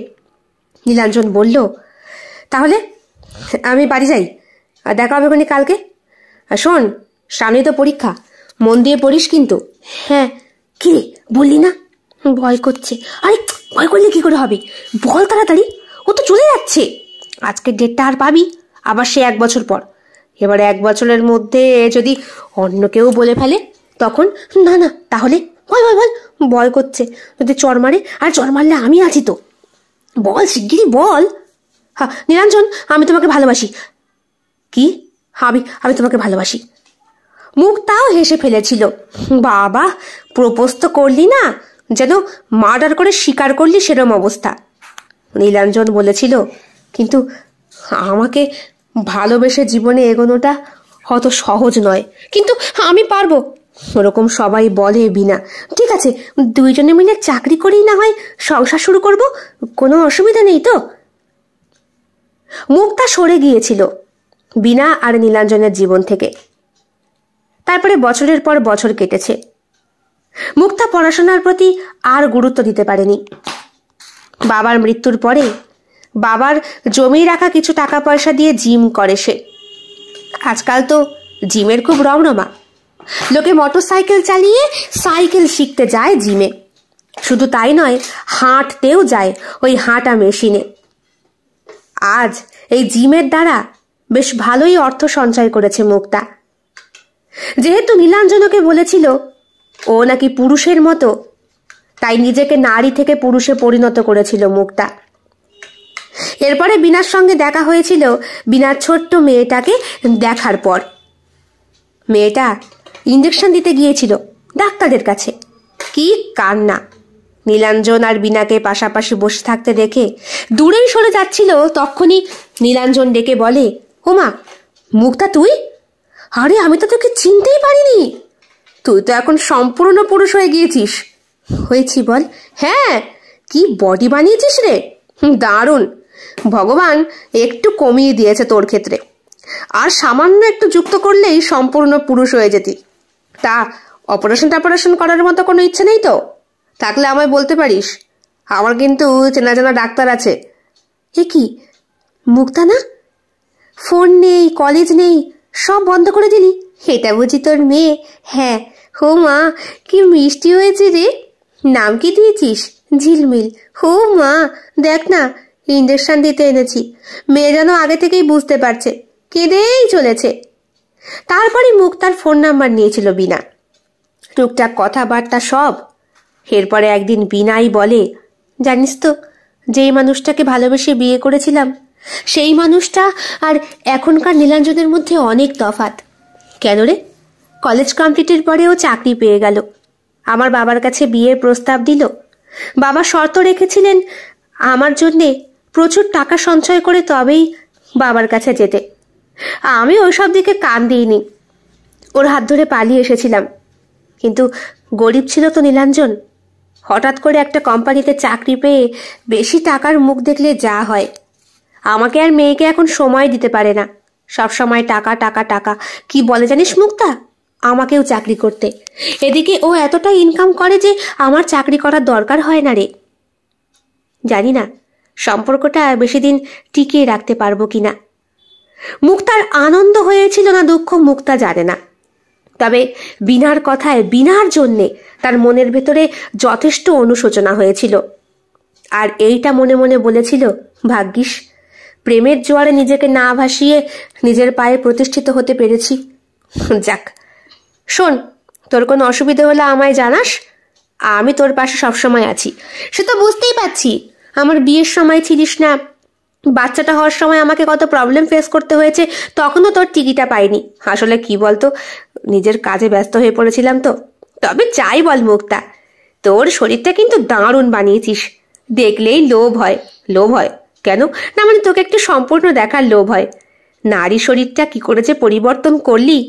নীলাঞ্জন বলল, তাহলে আমি বাড়ি যাই, দেখা হবে কোনি কালকে। শোন, সামনে তো পরীক্ষা, মন দিয়ে পড়িস কিন্তু। হ্যাঁ। কি রে, বললি না? ভয় করছে। আরে ভয় করলে কি করে হবে, বল তাড়াতাড়ি, ও তো চলে যাচ্ছে। আজকের ডেটটা আর পাবি, আবার সে 1 বছর পর। এবার 1 বছরের মধ্যে যদি অন্য কেউ বলে ফেলে তখন? না না, তাহলে বল বল বল, ভয় করছে। যদি চড় মারে, আর চড় মারলে আমি আছি তো, বল শিগগিরই বল। হ্যাঁ নীলাঞ্জন, আমি তোমাকে ভালোবাসি। কি? আমি তোমাকে ভালোবাসি। মুক্তাও হেসে ফেলেছিল। বাবা, প্রপোজ তো করলি না, যেন মার্ডার করে স্বীকার করলি সেরম অবস্থা। নীলাঞ্জন বলেছিল, কিন্তু আমাকে ভালোবেসে জীবনে এগোনোটা অত সহজ নয়, কিন্তু আমি পারবো। ওরকম সবাই বলে বিনা। ঠিক আছে, দুইজনে মিলে চাকরি করেই না হয় সংসার শুরু করব, কোনো অসুবিধা নেই তো। মুক্তা সরে গিয়েছিল বিনা আর নীলাঞ্জনের জীবন থেকে। তারপরে বছরের পর বছর কেটেছে। মুক্তা পড়াশোনার প্রতি আর গুরুত্ব দিতে পারেনি। বাবার মৃত্যুর পরে বাবার জমি রাখা কিছু টাকা পয়সা দিয়ে জিম করে সে। আজকাল তো জিমের খুব রমরমা, লোকে মোটর সাইকেল চালিয়ে সাইকেল শিখতে যায় জিমে। শুধু তাই নয়, হাঁটতেও যায় ওই হাঁটা মেশিনে। আজ এই জিমের দ্বারা বেশ ভালোই অর্থ সঞ্চয় করেছে মুক্তা। যেহেতু নীলাঞ্জন ওকে বলেছিল ও নাকি পুরুষের মতো, তাই নিজেকে নারী থেকে পুরুষে পরিণত করেছিল মুক্তা। এরপরে বিনার সঙ্গে দেখা হয়েছিল বিনার ছোট্ট মেয়েটাকে দেখার পর। মেয়েটা ইঞ্জেকশন দিতে গিয়েছিল ডাক্তারের কাছে। কি কান্না! নীলাঞ্জন আর বিনাকে পাশাপাশি বসে থাকতে দেখে দূরেই সরে যাচ্ছিল, তখনই নীলাঞ্জন ডেকে বলে, ওমা মুক্তা তুই? আরে আমি তো তোকে চিনতেই পারিনি, তুই তো এখন সম্পূর্ণ পুরুষ হয়ে গিয়েছিস। হয়েছি বল? হ্যাঁ, কি বডি বানিয়েছিস রে, দারুণ। ভগবান একটু কমিয়ে দিয়েছে তোর ক্ষেত্রে, আর সামান্য একটু যুক্ত করলেই সম্পূর্ণ পুরুষ হয়ে যেতি। তা অপারেশন করার মতো কোনো ইচ্ছে নেই তো? থাকলে আমায় বলতে পারিস, আমার কিন্তু চেনা জানা ডাক্তার আছে। এ কি মুক্তা না? ফোন নেই, কলেজ নেই, সব বন্ধ করে দিলি? এটা বুঝি তোর মেয়ে? হ্যাঁ। হো মা, কি মিষ্টি হয়েছে রে। নাম কি দিয়েছিস? ঝিলমিল। হো মা, দেখ না ইঞ্জেকশন দিতে এনেছি। মেয়ে যেন আগে থেকেই বুঝতে পারছে, কেঁদেই চলেছে। তারপরে মুক্তার ফোন নাম্বার নিয়েছিল বিনা, টুকটাক কথাবার্তা সব। এরপরে একদিন বিনাই বলে, জানিস তো, যেই মানুষটাকে ভালোবেসে বিয়ে করেছিলাম সেই মানুষটা আর এখনকার নীলাঞ্জনের মধ্যে অনেক তফাৎ। কেন রে? কলেজ কমপ্লিটের পরেও চাকরি পেয়ে গেল, আমার বাবার কাছে বিয়ের প্রস্তাব দিল। বাবা শর্ত রেখেছিলেন আমার জন্যে প্রচুর টাকা সঞ্চয় করে তবেই বাবার কাছে যেতে। আমি ওইসব দিকে কান দিইনি, ওর হাত ধরে পালিয়ে এসেছিলাম। কিন্তু গরিব ছিল তো নীলাঞ্জন, হঠাৎ করে একটা কোম্পানিতে চাকরি পেয়ে বেশি টাকার মুখ দেখলে যা হয়। আমাকে আর মেয়েকে এখন সময় দিতে পারে না, সব সময় টাকা টাকা টাকা। কি বলে জানিস মুক্তা? আমাকেও চাকরি করতে। এদিকে ও এতটা ইনকাম করে যে আমার চাকরি করার দরকার হয় না রে। জানি না সম্পর্কটা বেশি দিন টিকিয়ে রাখতে পারবো কিনা। মুক্তার আনন্দ হয়েছিল না দুঃখ মুক্তা জানে না, তবে বিনার কথায়, বিনার জন্যে তার মনের ভেতরে যথেষ্ট অনুশোচনা হয়েছিল। আর এইটা মনে মনে বলেছিল, ভাগ্যিস প্রেমের জোয়ারে নিজেকে না ভাসিয়ে নিজের পায়ে প্রতিষ্ঠিত হতে পেরেছি। যাক, শোন, তোর কোনো অসুবিধা হলে আমায় জানাস, আমি তোর পাশে সবসময় আছি। সে তো বুঝতেই পারছি, আমার বিয়ের সময় ছিলিস না, বাচ্চাটা হওয়ার সময় আমাকে কত প্রবলেম ফেস করতে হয়েছে, তখনও তোর টিকিটা পাইনি। আসলে কি বলতো, নিজের কাজে ব্যস্ত হয়ে পড়েছিলাম তো। তবে যাই বল মুক্তা, তোর শরীরটা কিন্তু দারুণ বানিয়েছিস, দেখলেই লোভ হয়। লোভ হয় কেন? না মানে তোকে একটু সম্পূর্ণ দেখার লোভ হয়। নারী শরীরটা কি করে যে পরিবর্তন করলি।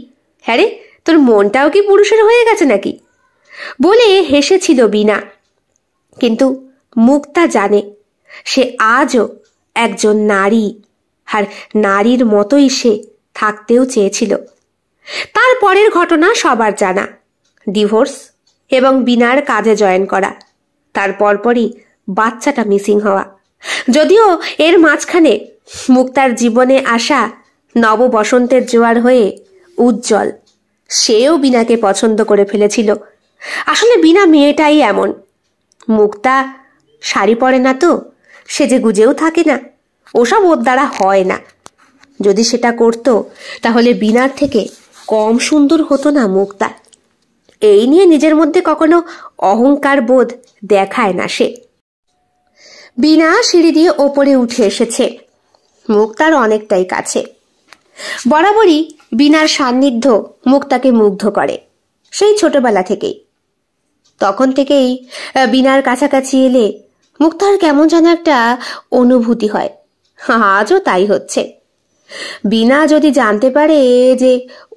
হ্যাঁ রে, তোর মনটাও কি পুরুষের হয়ে গেছে নাকি? বলে হেসেছিল বিনা। কিন্তু মুক্তা জানে সে আজও একজন নারী, আর নারীর মতোই সে থাকতেও চেয়েছিল। তার পরের ঘটনা সবার জানা, ডিভোর্স এবং বিনার কাজে জয়েন করা, তার পরপরই বাচ্চাটা মিসিং হওয়া। যদিও এর মাঝখানে মুক্তার জীবনে আসা নব বসন্তের জোয়ার হয়ে উজ্জ্বল, সেও বিনাকে পছন্দ করে ফেলেছিল। আসলে বিনা মেয়েটাই এমন। মুক্তা শাড়ি পরে না তো, সেজে গুজেও থাকে না, ওসব ওর দ্বারা হয় না। যদি সেটা করত তাহলে বিনার থেকে কম সুন্দর হতো না মুক্তা। এই নিয়ে নিজের মধ্যে কখনো অহংকার বোধ দেখায় না সে। বিনা সিঁড়ি দিয়ে ওপরে উঠে এসেছে, মুক্তার অনেকটাই কাছে। বরাবরই বিনার সান্নিধ্য মুক্তাকে মুগ্ধ করে, সেই ছোটবেলা থেকেই। তখন থেকেই বিনার কাছাকাছি এলে মুক্তার কেমন যেন একটা অনুভূতি হয়, আজও তাই হচ্ছে। বিনা যদি জানতে পারে যে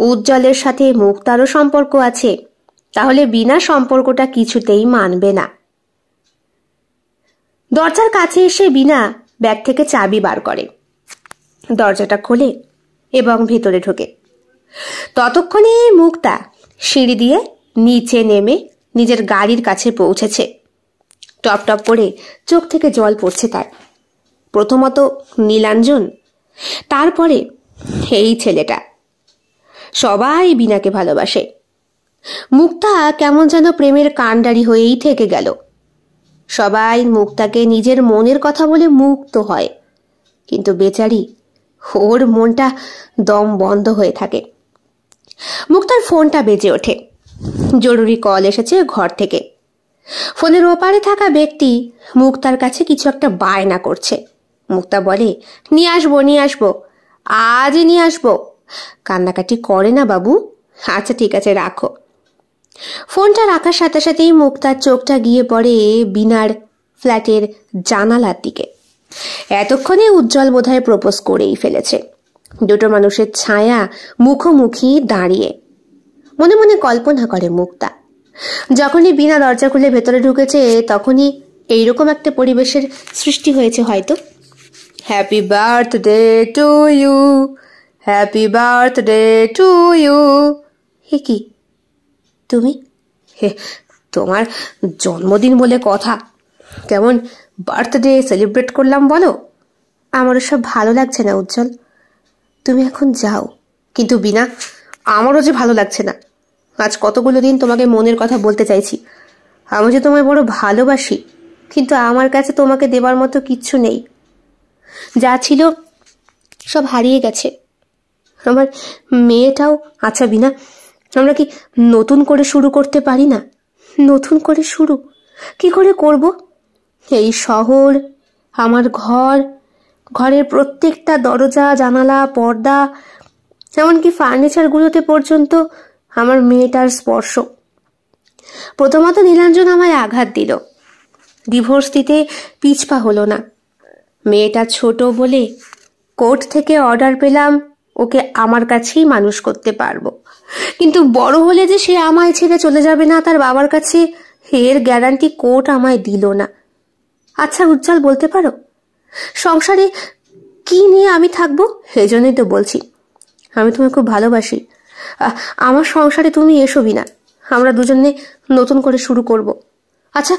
উজ্জ্বলের সাথে মুক্তারও সম্পর্ক আছে, তাহলে বিনা সম্পর্কটা কিছুতেই মানবে না। দরজার কাছে এসে বিনা ব্যাগ থেকে চাবি বার করে, দরজাটা খোলে এবং ভেতরে ঢোকে। ততক্ষণে মুক্তা সিঁড়ি দিয়ে নিচে নেমে নিজের গাড়ির কাছে পৌঁছেছে। টপ টপ করে চোখ থেকে জল পড়ছে তার। প্রথমত নীলাঞ্জন, তারপরে এই ছেলেটা। সবাই বিনাকে ভালোবাসে। মুক্তা কেমন যেন প্রেমের কাণ্ডারি হয়েই থেকে গেল। সবাই মুক্তাকে নিজের মনের কথা বলে মুক্ত হয়, কিন্তু বেচারি, ওর মনটা দম বন্ধ হয়ে থাকে। মুক্তার ফোনটা বেজে ওঠে। জরুরি কল এসেছে ঘর থেকে। ফোনের ওপারে থাকা ব্যক্তি মুক্তার কাছে কিছু একটা বায়না করছে। মুক্তা বলে, নিয়ে আসবো, আজই নিয়ে আসবো। কান্নাকাটি করে না বাবু। আচ্ছা ঠিক আছে, রাখো। ফোনটা রাখার সাথে সাথেই মুক্তার চোখটা গিয়ে পড়ে বিনার ফ্ল্যাটের জানালার দিকে। এতক্ষণে উজ্জ্বল বোধহয় প্রপোজ করেই ফেলেছে। দুটো মানুষের ছায়া মুখোমুখি দাঁড়িয়ে। মনে মনে কল্পনা করে মুক্তা, যখনই বিনা দরজা খুলে ভেতরে ঢুকেছে তখনই এইরকম একটা পরিবেশের সৃষ্টি হয়েছে হয়তো। Happy birthday to you, happy birthday to you. হে কি তুমি? হে, তোমার জন্মদিন বলে কথা, কেমন বার্থডে সেলিব্রেট করলাম বলো? আমারও সব ভালো লাগছে না উজ্জ্বল, তুমি এখন যাও। কিন্তু বিনা, আমারও যে ভালো লাগছে না। আজ কতগুলো দিন তোমাকে মনের কথা বলতে চাইছি। আমি যে তোমায় বড় ভালোবাসি, কিন্তু আমার কাছে তোমাকে দেবার মতো কিচ্ছু নেই। যা ছিল সব হারিয়ে গেছে। আমার মেয়েটাও। আচ্ছা বিনা, আমরা কি নতুন করে শুরু করতে পারি না? নতুন করে শুরু কি করে করব? এই শহর, আমার ঘর, ঘরের প্রত্যেকটা দরজা, জানালা, পর্দা, এমনকি ফার্নিচারগুলোতে পর্যন্ত আমার মেয়েটার স্পর্শ। প্রথমত নীলাঞ্জন আমায় আঘাত দিল, ডিভোর্স দিতে পিছপা হলো না। মেয়েটা ছোট বলে কোর্ট থেকে অর্ডার পেলাম ওকে আমার কাছেই মানুষ করতে পারবো, কিন্তু বড় হলে যে সে আমায় ছেড়ে চলে যাবে না তার বাবার কাছে, এর গ্যারান্টি কোর্ট আমায় দিল না। আচ্ছা উজ্জ্বল, বলতে পারো সংসারে কি নিয়ে আমি থাকবো? সেজন্যই তো বলছি, আমি তোমায় খুব ভালোবাসি। আমার সংসারে তুমি এসো বিনা, আমরা দুজনে নতুন করে শুরু করব। আচ্ছা,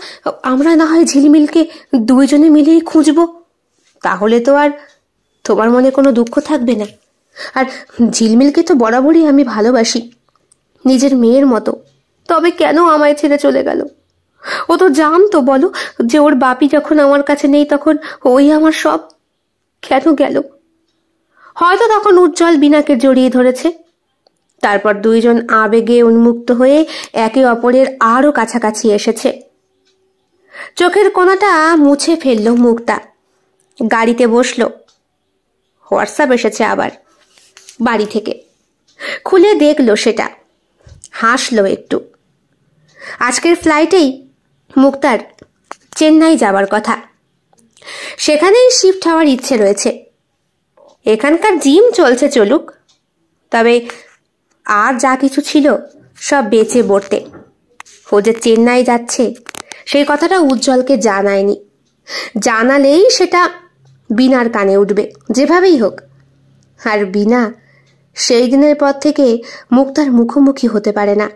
আমরা না হয় ঝিলমিলকে দুইজনে মিলেই খুঁজবো, তাহলে তো আর তোমার মনে কোনো দুঃখ থাকবে না। আর ঝিলমিলকে তো বরাবরই আমি ভালোবাসি, নিজের মেয়ের মতো। তবে কেন আমায় ছেড়ে চলে গেল? ও তো জানতো বলো যে ওর বাপি যখন আমার কাছে নেই তখন ওই আমার সব। কেন গেল? হয়তো তখন উজ্জ্বল বিনাকে জড়িয়ে ধরেছে। তারপর দুইজন আবেগে উন্মুক্ত হয়ে একে অপরের আরো কাছাকাছি এসেছে। চোখের কোণাটা মুছে ফেলল মুক্তা। গাড়িতে বসলো। হোয়াটসঅ্যাপ এসেছে আবার বাড়ি থেকে। খুলে দেখলো সেটা, হাসলো একটু। আজকের ফ্লাইটেই মুক্তার চেন্নাই যাবার কথা, সেখানেই শিফট হওয়ার ইচ্ছে রয়েছে। এখানকার জিম চলছে চলুক, তবে আর যা কিছু ছিল সব বেচে বটে। ও যে চেন্নাই যাচ্ছে সেই কথাটা উজ্জ্বলকে জানায়নি। জানালেই সেটা বিনার কানে উঠবে যেভাবেই হোক। আর বিনা সেই দিনের পর থেকে মুক্তার মুখোমুখি হতে পারে না।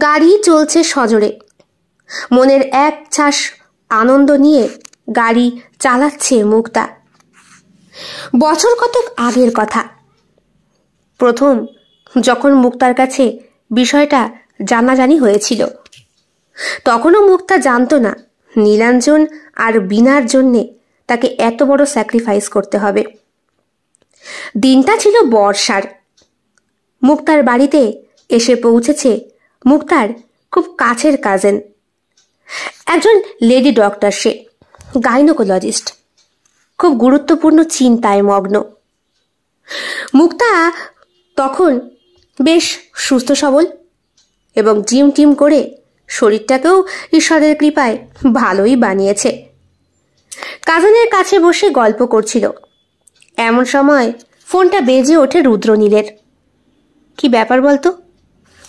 গাড়ি চলছে সজোরে, মনের এক ছাস আনন্দ নিয়ে গাড়ি চালাচ্ছে মুক্তা। বছর কতক আগের কথা, প্রথম যখন মুক্তার কাছে বিষয়টা জানাজানি হয়েছিল, তখনও মুক্তা জানতো না নীলাঞ্জন আর বিনার জন্যে তাকে এত বড় স্যাক্রিফাইস করতে হবে। দিনটা ছিল বর্ষার। মুক্তার বাড়িতে এসে পৌঁছেছে মুক্তার খুব কাছের কাজিন, একজন লেডি ডক্টর। সে গাইনোকোলজিস্ট, খুব গুরুত্বপূর্ণ চিন্তায় মগ্ন। মুক্তা তখন বেশ সুস্থ সবল এবং জিম টিম করে শরীরটাকেও ঈশ্বরের কৃপায় ভালোই বানিয়েছে। কাজিনের কাছে বসে গল্প করছিল, এমন সময় ফোনটা বেজে ওঠে রুদ্রনীলের। কি ব্যাপার বলতো?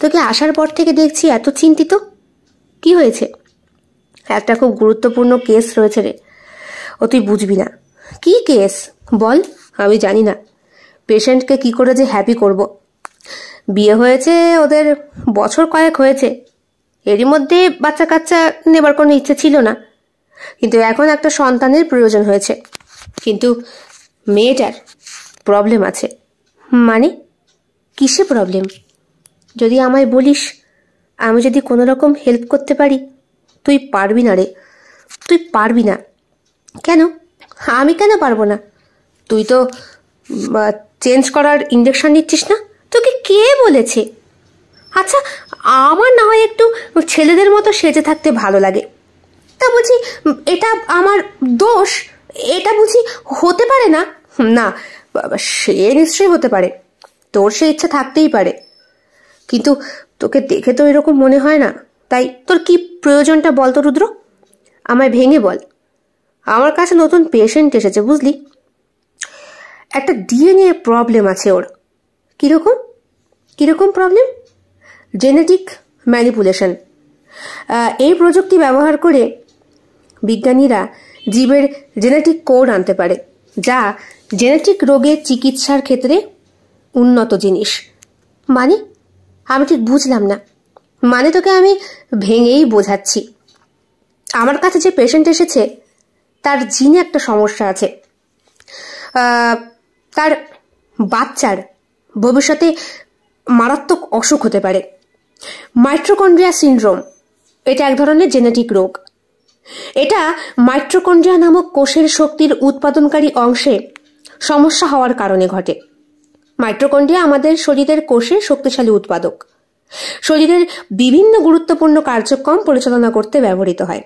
তোকে আসার পর থেকে দেখছি এত চিন্তিত, কি হয়েছে? একটা খুব গুরুত্বপূর্ণ কেস রয়েছে রে, ও তুই বুঝবি না। কি কেস বল? আমি জানি না পেশেন্টকে কি করে যে হ্যাপি করব। বিয়ে হয়েছে ওদের, বছর কয়েক হয়েছে, এরই মধ্যে বাচ্চা কাচ্চা নেবার কোনো ইচ্ছে ছিল না, কিন্তু এখন একটা সন্তানের প্রয়োজন হয়েছে। কিন্তু মেয়েটার প্রবলেম আছে। মানে কিসে প্রবলেম? যদি আমায় বলিস, আমি যদি কোনো রকম হেল্প করতে পারি। তুই পারবি না রে, তুই পারবি না। কেন? আমি কেন পারবো না? তুই তো চেঞ্জ করার ইঞ্জেকশন নিচ্ছিস না? তোকে কে বলেছে? আচ্ছা, আমার না হয় একটু ছেলেদের মতো সেজে থাকতে ভালো লাগে, তা বলছি এটা আমার দোষ? এটা বুঝি হতে পারে না? না, সে নিশ্চয়ই হতে পারে, তোর সে ইচ্ছা থাকতেই পারে, কিন্তু তোকে দেখে তো এরকম মনে হয় না। তাই তোর কি প্রয়োজনটা বল তো রুদ্র, আমায় ভেঙে বল। আমার কাছে নতুন পেশেন্ট এসেছে, বুঝলি? একটা ডিএনএ প্রবলেম আছে ওর। কিরকম কিরকম প্রবলেম? Genetic manipulation. এই প্রযুক্তি ব্যবহার করে বিজ্ঞানীরা জীবের জেনেটিক কোড আনতে পারে, যা জেনেটিক রোগের চিকিৎসার ক্ষেত্রে উন্নত জিনিস। মানে আমি ঠিক বুঝলাম না। মানে তোকে আমি ভেঙেই বোঝাচ্ছি। আমার কাছে যে পেশেন্ট এসেছে তার জিনে একটা সমস্যা আছে। তার বাচ্চার ভবিষ্যতে মারাত্মক অসুখ হতে পারে। মাইটোকন্ড্রিয়া সিনড্রোম, এটা এক ধরনের জেনেটিক রোগ। এটা মাইটোকন্ড্রিয়া নামক কোষের শক্তির উৎপাদনকারী অংশে সমস্যা হওয়ার কারণে ঘটে। মাইটোকন্ড্রিয়া আমাদের শরীরের কোষের শক্তিশালী উৎপাদক। শরীরের বিভিন্ন গুরুত্বপূর্ণ কার্যক্রম পরিচালনা করতে ব্যবহৃত হয়।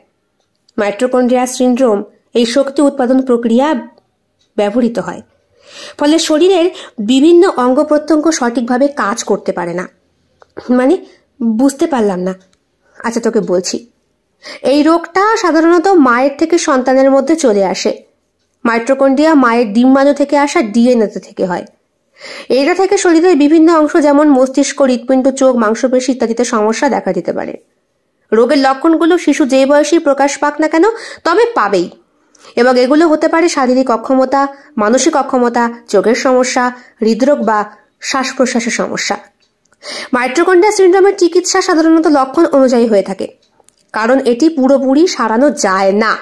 মাইটোকন্ড্রিয়া সিনড্রোম এই শক্তি উৎপাদন প্রক্রিয়া ব্যবহৃত হয়, ফলে শরীরের বিভিন্ন অঙ্গ প্রত্যঙ্গ সঠিকভাবে কাজ করতে পারে না। মানে বুঝতে পারলাম না। আচ্ছা, তোকে বলছি। এই রোগটা সাধারণত মায়ের থেকে সন্তানের মধ্যে চলে আসে। মাইটোকন্ড্রিয়া মায়ের ডিম্বাণু থেকে আসা ডিএনএ থেকে হয়। এটা থেকে শরীরের বিভিন্ন অংশ যেমন মস্তিষ্ক, হৃৎপিণ্ড, চোখ, মাংসপেশি ইত্যাদিতে সমস্যা দেখা দিতে পারে। রোগের লক্ষণগুলো শিশু যে বয়সেই প্রকাশ পাক না কেন, তবে পাবেই, এবং এগুলো হতে পারে শারীরিক অক্ষমতা, মানসিক অক্ষমতা, চোখের সমস্যা, হৃদরোগ বা শ্বাস প্রশ্বাসের সমস্যা। মাইটোকন্ড্রিয়া সিনড্রোমের চিকিৎসা সাধারণত লক্ষণ অনুযায়ী হয়ে থাকে, কারণ এটি পুরোপুরি সারানো যায় না।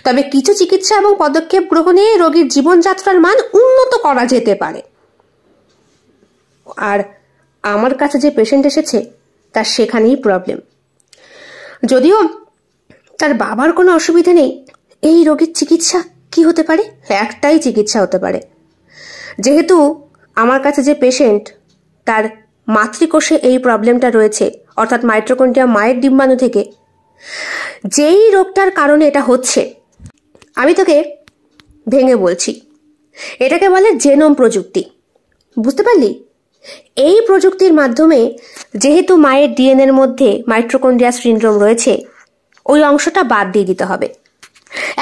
তবে কিছু চিকিৎসা এবং পদক্ষেপ গ্রহণে রোগীর জীবনযাত্রার মান উন্নত করা যেতে পারে। আর আমার কাছে যে পেশেন্ট এসেছে তার সেখানেই প্রবলেম। যদিও তার বাবার কোনো অসুবিধা নেই, এই রোগীর চিকিৎসা কি হতে পারে? একটাই চিকিৎসা হতে পারে। যেহেতু আমার কাছে যে পেশেন্ট তার মাতৃকোষে এই প্রবলেমটা রয়েছে, অর্থাৎ মাইটোকন্ড্রিয়া মায়ের ডিম্বাণু থেকে যেই রোগটার কারণে এটা হচ্ছে, আমি তোকে ভেঙে বলছি। এটাকে বলে জেনোম প্রযুক্তি। বুঝতে পারলি? এই প্রযুক্তির মাধ্যমে যেহেতু মায়ের ডিএনএর মধ্যে মাইটোকন্ড্রিয়া সিনড্রোম রয়েছে, ওই অংশটা বাদ দিয়ে দিতে হবে।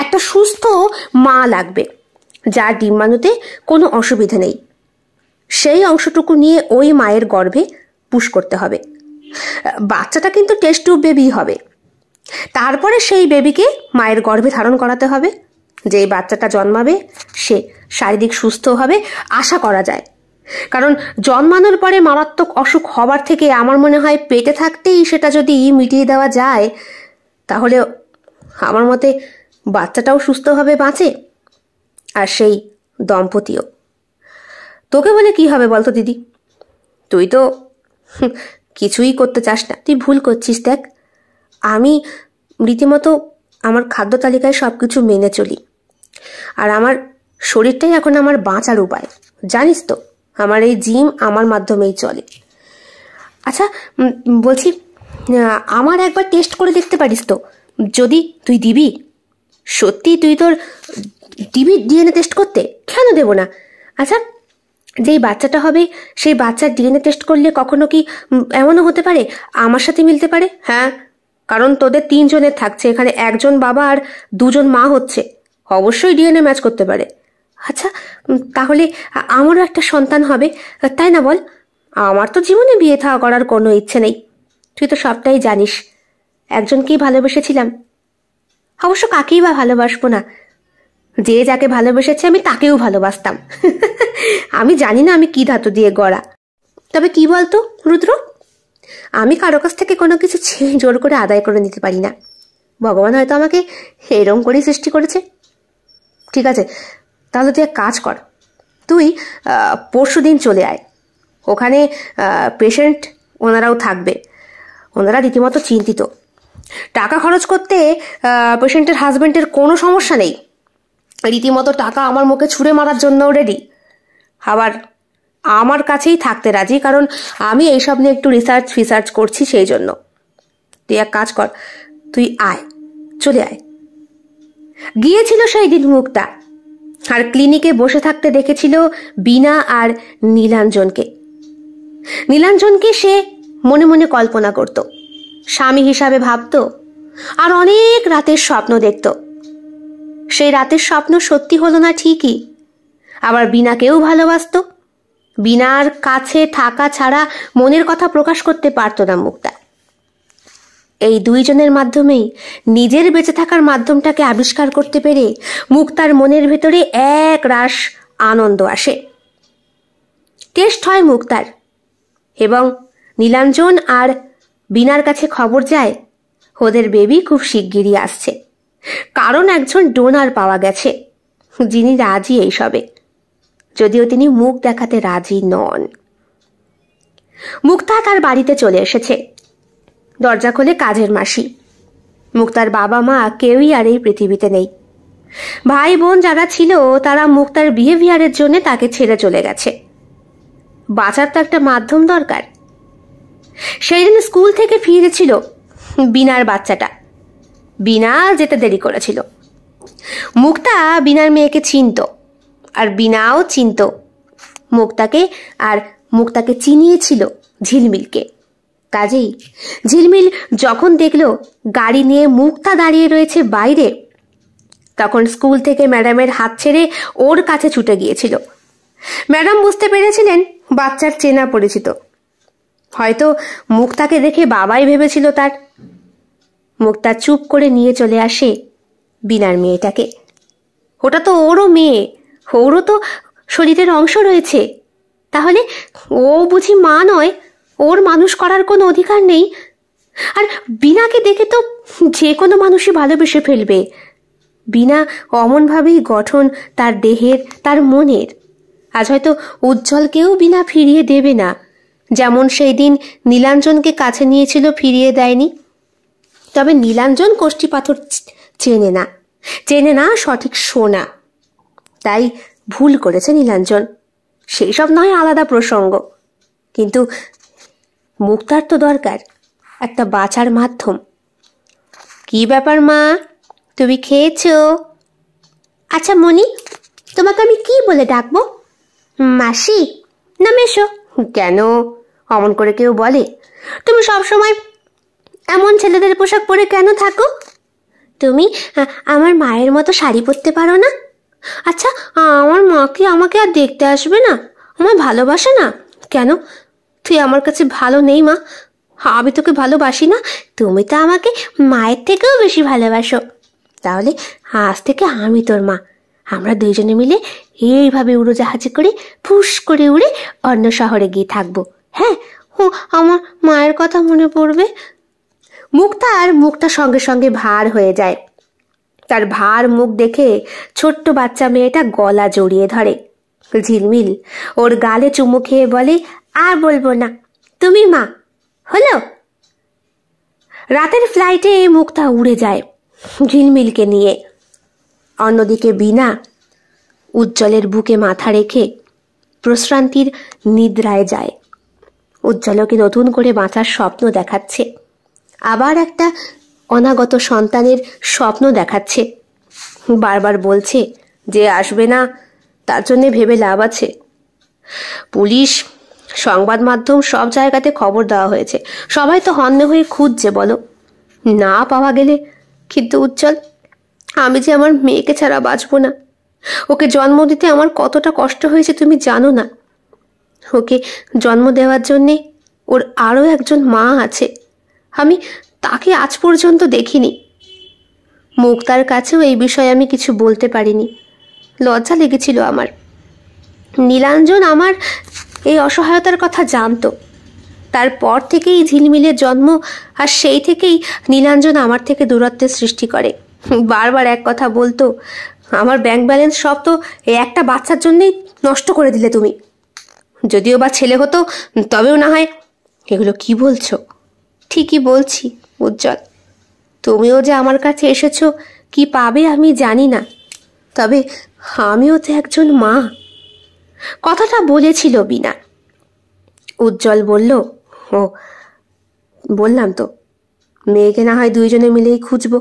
একটা সুস্থ মা লাগবে যার ডিম্বাণুতে কোনো অসুবিধা নেই। সেই অংশটুকু নিয়ে ওই মায়ের গর্ভে পুশ করতে হবে। বাচ্চাটা কিন্তু টেস্ট টিউব বেবি হবে। তারপরে সেই বেবিকে মায়ের গর্ভে ধারণ করাতে হবে। যেই বাচ্চাটা জন্মাবে সে শারীরিক সুস্থ হবে আশা করা যায়, কারণ জন্মানোর পরে মারাত্মক অসুখ হবার থেকে আমার মনে হয় পেটে থাকতেই সেটা যদি মিটিয়ে দেওয়া যায়, তাহলে আমার মতে বাচ্চাটাও সুস্থভাবে বাঁচে, আর সেই দম্পতিও। তোকে বলে কি হবে বলতো দিদি? তুই তো কিছুই করতে চাস না। তুই ভুল করছিস। দেখ, আমি রীতিমতো আমার খাদ্য তালিকায় সব কিছু মেনে চলি, আর আমার শরীরটাই এখন আমার বাঁচার উপায়। জানিস তো, আমার এই জিম আমার মাধ্যমেই চলে। আচ্ছা, বলছি, আমার একবার টেস্ট করে দেখতে পারিস তো, যদি তুই দিবি? সত্যি তুই তোর দিবি ডিএনএ টেস্ট করতে? কেন দেব না? আচ্ছা, যেই বাচ্চাটা হবে সেই বাচ্চার ডিএনএ টেস্ট করলে কখনো কি এমনও হতে পারে আমার সাথে মিলতে পারে? হ্যাঁ, কারণ তোদের 3 জনের থাকছে, এখানে একজন বাবা আর 2 জন মা হচ্ছে, অবশ্যই ডিএনএ ম্যাচ করতে পারে। আচ্ছা, তাহলে আমারও একটা সন্তান হবে, তাই না বল? আমার তো জীবনে বিয়ে থা করার কোনো ইচ্ছে নেই, তুই তো সবটাই জানিস। একজনকেই ভালোবেসেছিলাম। অবশ্য কাকেই বা ভালোবাসবো না? যে যাকে ভালোবেসেছে আমি তাকেও ভালোবাসতাম। আমি জানি না আমি কি ধাতু দিয়ে গড়া। তবে কি বলতো রুদ্র, আমি কারো কাছ থেকে কোনো কিছু জোর করে আদায় করে নিতে পারি না। ভগবান হয়তো আমাকে এরম করেই সৃষ্টি করেছে। ঠিক আছে, তাহলে তুই এক কাজ কর, তুই পরশুদিন চলে আয়। ওখানে পেশেন্ট ওনারাও থাকবে, ওনারা রীতিমতো চিন্তিত। টাকা খরচ করতে পেশেন্টের হাজবেন্ডের কোনো সমস্যা নেই, রীতিমতো টাকা আমার মুখে ছুঁড়ে মারার জন্য রেডি, আবার আমার কাছেই থাকতে রাজি, কারণ আমি এইসব নিয়ে একটু রিসার্চ করছি। সেই জন্য তুই এক কাজ কর, তুই আয়, চলে আয়। গিয়েছিল সেই দিন মুক্তা, আর ক্লিনিকে বসে থাকতে দেখেছিল বীণা আর নীলাঞ্জনকে। নীলাঞ্জনকে সে মনে মনে কল্পনা করত, স্বামী হিসাবে ভাবত, আর অনেক রাতের স্বপ্ন দেখত। সেই রাতের স্বপ্ন সত্যি হলো না ঠিকই, আবার বীণাকেও ভালোবাসত। বীণার কাছে থাকা ছাড়া মনের কথা প্রকাশ করতে পারত না মুক্তা। এই দুইজনের মাধ্যমেই নিজের বেঁচে থাকার মাধ্যমটাকে আবিষ্কার করতে পেরে মুক্তার মনের ভেতরে এক রাশ আনন্দ আসে। টেস্ট হয় মুক্তার, এবং নীলাঞ্জন আর বীণার কাছে খবর যায় ওদের বেবি খুব শিগগিরই আসছে, কারণ একজন ডোনার পাওয়া গেছে যিনি রাজি এইসবে, যদিও তিনি মুখ দেখাতে রাজি নন। মুক্তা তার বাড়িতে চলে এসেছে। দরজা খোলে কাজের মাসি। মুক্তার বাবা মা কেউই আর এই পৃথিবীতে নেই। ভাই বোন যারা ছিল তারা মুক্তার বিহেভিয়ারের জন্য তাকে ছেড়ে চলে গেছে। বাঁচার তো একটা মাধ্যম দরকার। সেই দিন স্কুল থেকে ফিরেছিল বীণার বাচ্চাটা। বীণা যেতে দেরি করেছিল। মুক্তা বীণার মেয়েকে চিনত, আর বীণাও চিনত মুক্তাকে, আর মুক্তাকে চিনিয়েছিল ঝিলমিলকে। কাজেই ঝিলমিল যখন দেখল গাড়ি নিয়ে মুক্তা দাঁড়িয়ে রয়েছে বাইরে, তখন স্কুল থেকে ম্যাডামের হাত ছেড়ে ওর কাছে ছুটে গিয়েছিল। ম্যাডাম বুঝতে পেরেছিলেন বাচ্চার চেনা পরিচিত, হয়তো মুক্তাকে দেখে বাবাই ভেবেছিল তার। মুক্তা চুপ করে নিয়ে চলে আসে বীণার মেয়েটাকে। ওটা তো ওরও মেয়ে, ওরও তো শরীরের অংশ রয়েছে, তাহলে ও বুঝি মা নয়? ওর মানুষ করার কোনো অধিকার নেই? আর বীণাকে দেখে তো যে কোনো মানুষই ভালোবেসে ফেলবে। বীণা অমনভাবেই গঠন তার দেহের, তার মনের। আজ হয়তো উজ্জ্বলকেও বীণা ফিরিয়ে দেবে না, যেমন সেই দিন নীলাঞ্জনকে কাছে নিয়েছিল, ফিরিয়ে দেয়নি। তবে নীলাঞ্জন কোষ্ঠী পাথর চেনে না সঠিক সোনা, তাই ভুল করেছে নীলাঞ্জন। সেই সব নয় আলাদা প্রসঙ্গ, কিন্তু মুক্তার তো দরকার একটা বাঁচার মাধ্যম। কি ব্যাপার মা, তুমি খেয়েছো? আচ্ছা মনি, তোমাকে আমি কি বলে ডাকবো? মাসি না মেশো? কেন অমন করে কেউ বলে? তুমি সবসময় এমন ছেলেদের পোশাক পরে কেন থাকো? তুমি আমার মায়ের মতো শাড়ি পরতে পারো না? আচ্ছা, আমার মা কি আমাকে আর দেখতে আসবে না? আমায় ভালোবাসে না কেন? তুই আমার কাছে ভালো নেই মা, আমি তোকে ভালোবাসি না? তুমি তো আমাকে মায়ের থেকেও বেশি ভালোবাসো। তাহলে আজ থেকে আমি তোর মা, আমরা দুইজনে মিলে এইভাবে উড়োজাহাজে করে ফুস করে উড়ে অন্য শহরে গিয়ে থাকবো। হ্যাঁ, ও আমার মায়ের কথা মনে পড়বে। মুখটা সঙ্গে সঙ্গে ভার হয়ে যায়। তার ভার মুখ দেখে ছোট্ট বাচ্চা মেয়েটা গলা জড়িয়ে ধরে। ঝিলমিল ওর গালে চুমু খেয়ে বলে, আর বলবো না, তুমি মা হলো। রাতের ফ্লাইটে মুক্তা উড়ে যায় ঝিলমিলকে নিয়ে। অন্যদিকে বীণা উজ্জ্বলের বুকে মাথা রেখে প্রশ্রান্তির নিদ্রায় যায়। উজ্জ্বলকে নতুন করে বাঁচার স্বপ্ন দেখাচ্ছে, আবার একটা অনাগত সন্তানের স্বপ্ন দেখাচ্ছে। বারবার বলছে যে আসবে না, তার জন্যে ভেবে লাভ আছে। পুলিশ, সংবাদ মাধ্যম, সব জায়গাতে খবর দেওয়া হয়েছে, সবাই তো হন্যে হয়ে খুঁজছে। বলো, না পাওয়া গেলে? কিন্তু উজ্জ্বল, আমি যে আমার মেয়েকে ছাড়া বাঁচবো না। ওকে জন্ম দিতে আমার কতটা কষ্ট হয়েছে তুমি জানো না। ওকে জন্ম দেওয়ার জন্যে ওর আরও একজন মা আছে, আমি তাকে আজ পর্যন্ত দেখিনি। মুক্তার কাছেও এই বিষয়ে আমি কিছু বলতে পারিনি, লজ্জা লেগেছিল আমার। নীলাঞ্জন আমার এই অসহায়তার কথা জানতো, তারপর থেকেই ঝিলমিলের জন্ম, আর সেই থেকেই নীলাঞ্জন আমার থেকে দূরত্বের সৃষ্টি করে। বারবার এক কথা বলতো, আমার ব্যাংক ব্যালেন্স সব তো এই একটা বাচ্চার জন্যই নষ্ট করে দিলে তুমি। যদিও বা ছেলে হতো তবেও না হয়। এগুলো কি বলছো? ঠিকই বলছি উজ্জ্বল, তুমিও যে আমার কাছে এসেছো, কি পাবে আমি জানি না, তবে আমিও তো একজন মা। কথাটা বলেছিল বিনা। উজ্জ্বল বলল, ও বললাম তো, মেয়েকে না হয় দুইজনে মিলেই খুঁজব।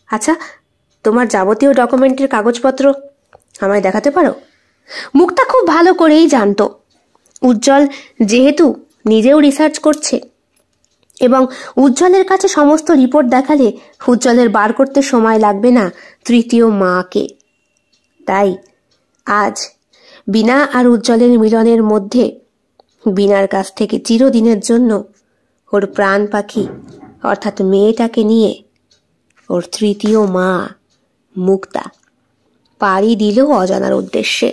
আচ্ছা, তোমার যাবতীয় ডকুমেন্টের কাগজপত্র আমায় দেখাতে পারো? মুক্তা খুব ভালো করেই জানতো উজ্জ্বল যেহেতু নিজেও রিসার্চ করছে এবং উজ্জ্বলের কাছে সমস্ত রিপোর্ট দেখালে উজ্জ্বলের বার করতে সময় লাগবে না তৃতীয় মাকে। তাই আজ বিনা আর উজ্জ্বলের মিলনের মধ্যে বিনার কাছ থেকে চিরদিনের জন্য ওর প্রাণ পাখি অর্থাৎ মেয়েটাকে নিয়ে ওর তৃতীয় মা মুক্তা পাড়ি দিল অজানার উদ্দেশ্যে।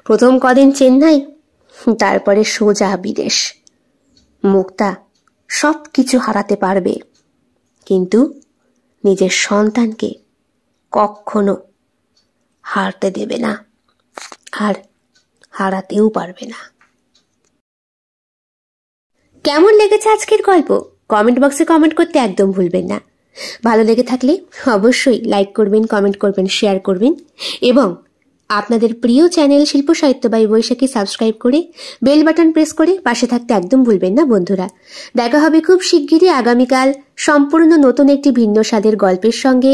প্রথম কদিন চেন্নাই, তারপরে সোজা বিদেশ। মুক্তা সব কিছু হারাতে পারবে, কিন্তু নিজের সন্তানকে কখনো হারতে দেবে না, আর হারাতেও পারবে না। কেমন লেগেছে আজকের গল্প? কমেন্ট বক্সে কমেন্ট করতে একদম ভুলবেন না। ভালো লেগে থাকলে অবশ্যই লাইক করবেন, কমেন্ট করবেন, শেয়ার করবেন এবং আপনাদের প্রিয় চ্যানেল শিল্প সাহিত্য বাই বৈশাখী সাবস্ক্রাইব করে বেল বাটন প্রেস করে পাশে থাকতে একদম ভুলবেন না বন্ধুরা। দেখা হবে খুব শিগগিরই আগামীকাল সম্পূর্ণ নতুন একটি ভিন্ন স্বাদের গল্পের সঙ্গে।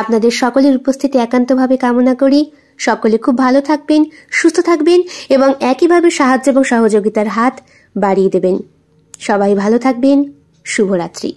আপনাদের সকলের উপস্থিতি একান্তভাবে কামনা করি। সকলে খুব ভালো থাকবেন, সুস্থ থাকবেন এবং একইভাবে সাহায্য এবং সহযোগিতার হাত বাড়িয়ে দেবেন। সবাই ভালো থাকবেন। শুভরাত্রি।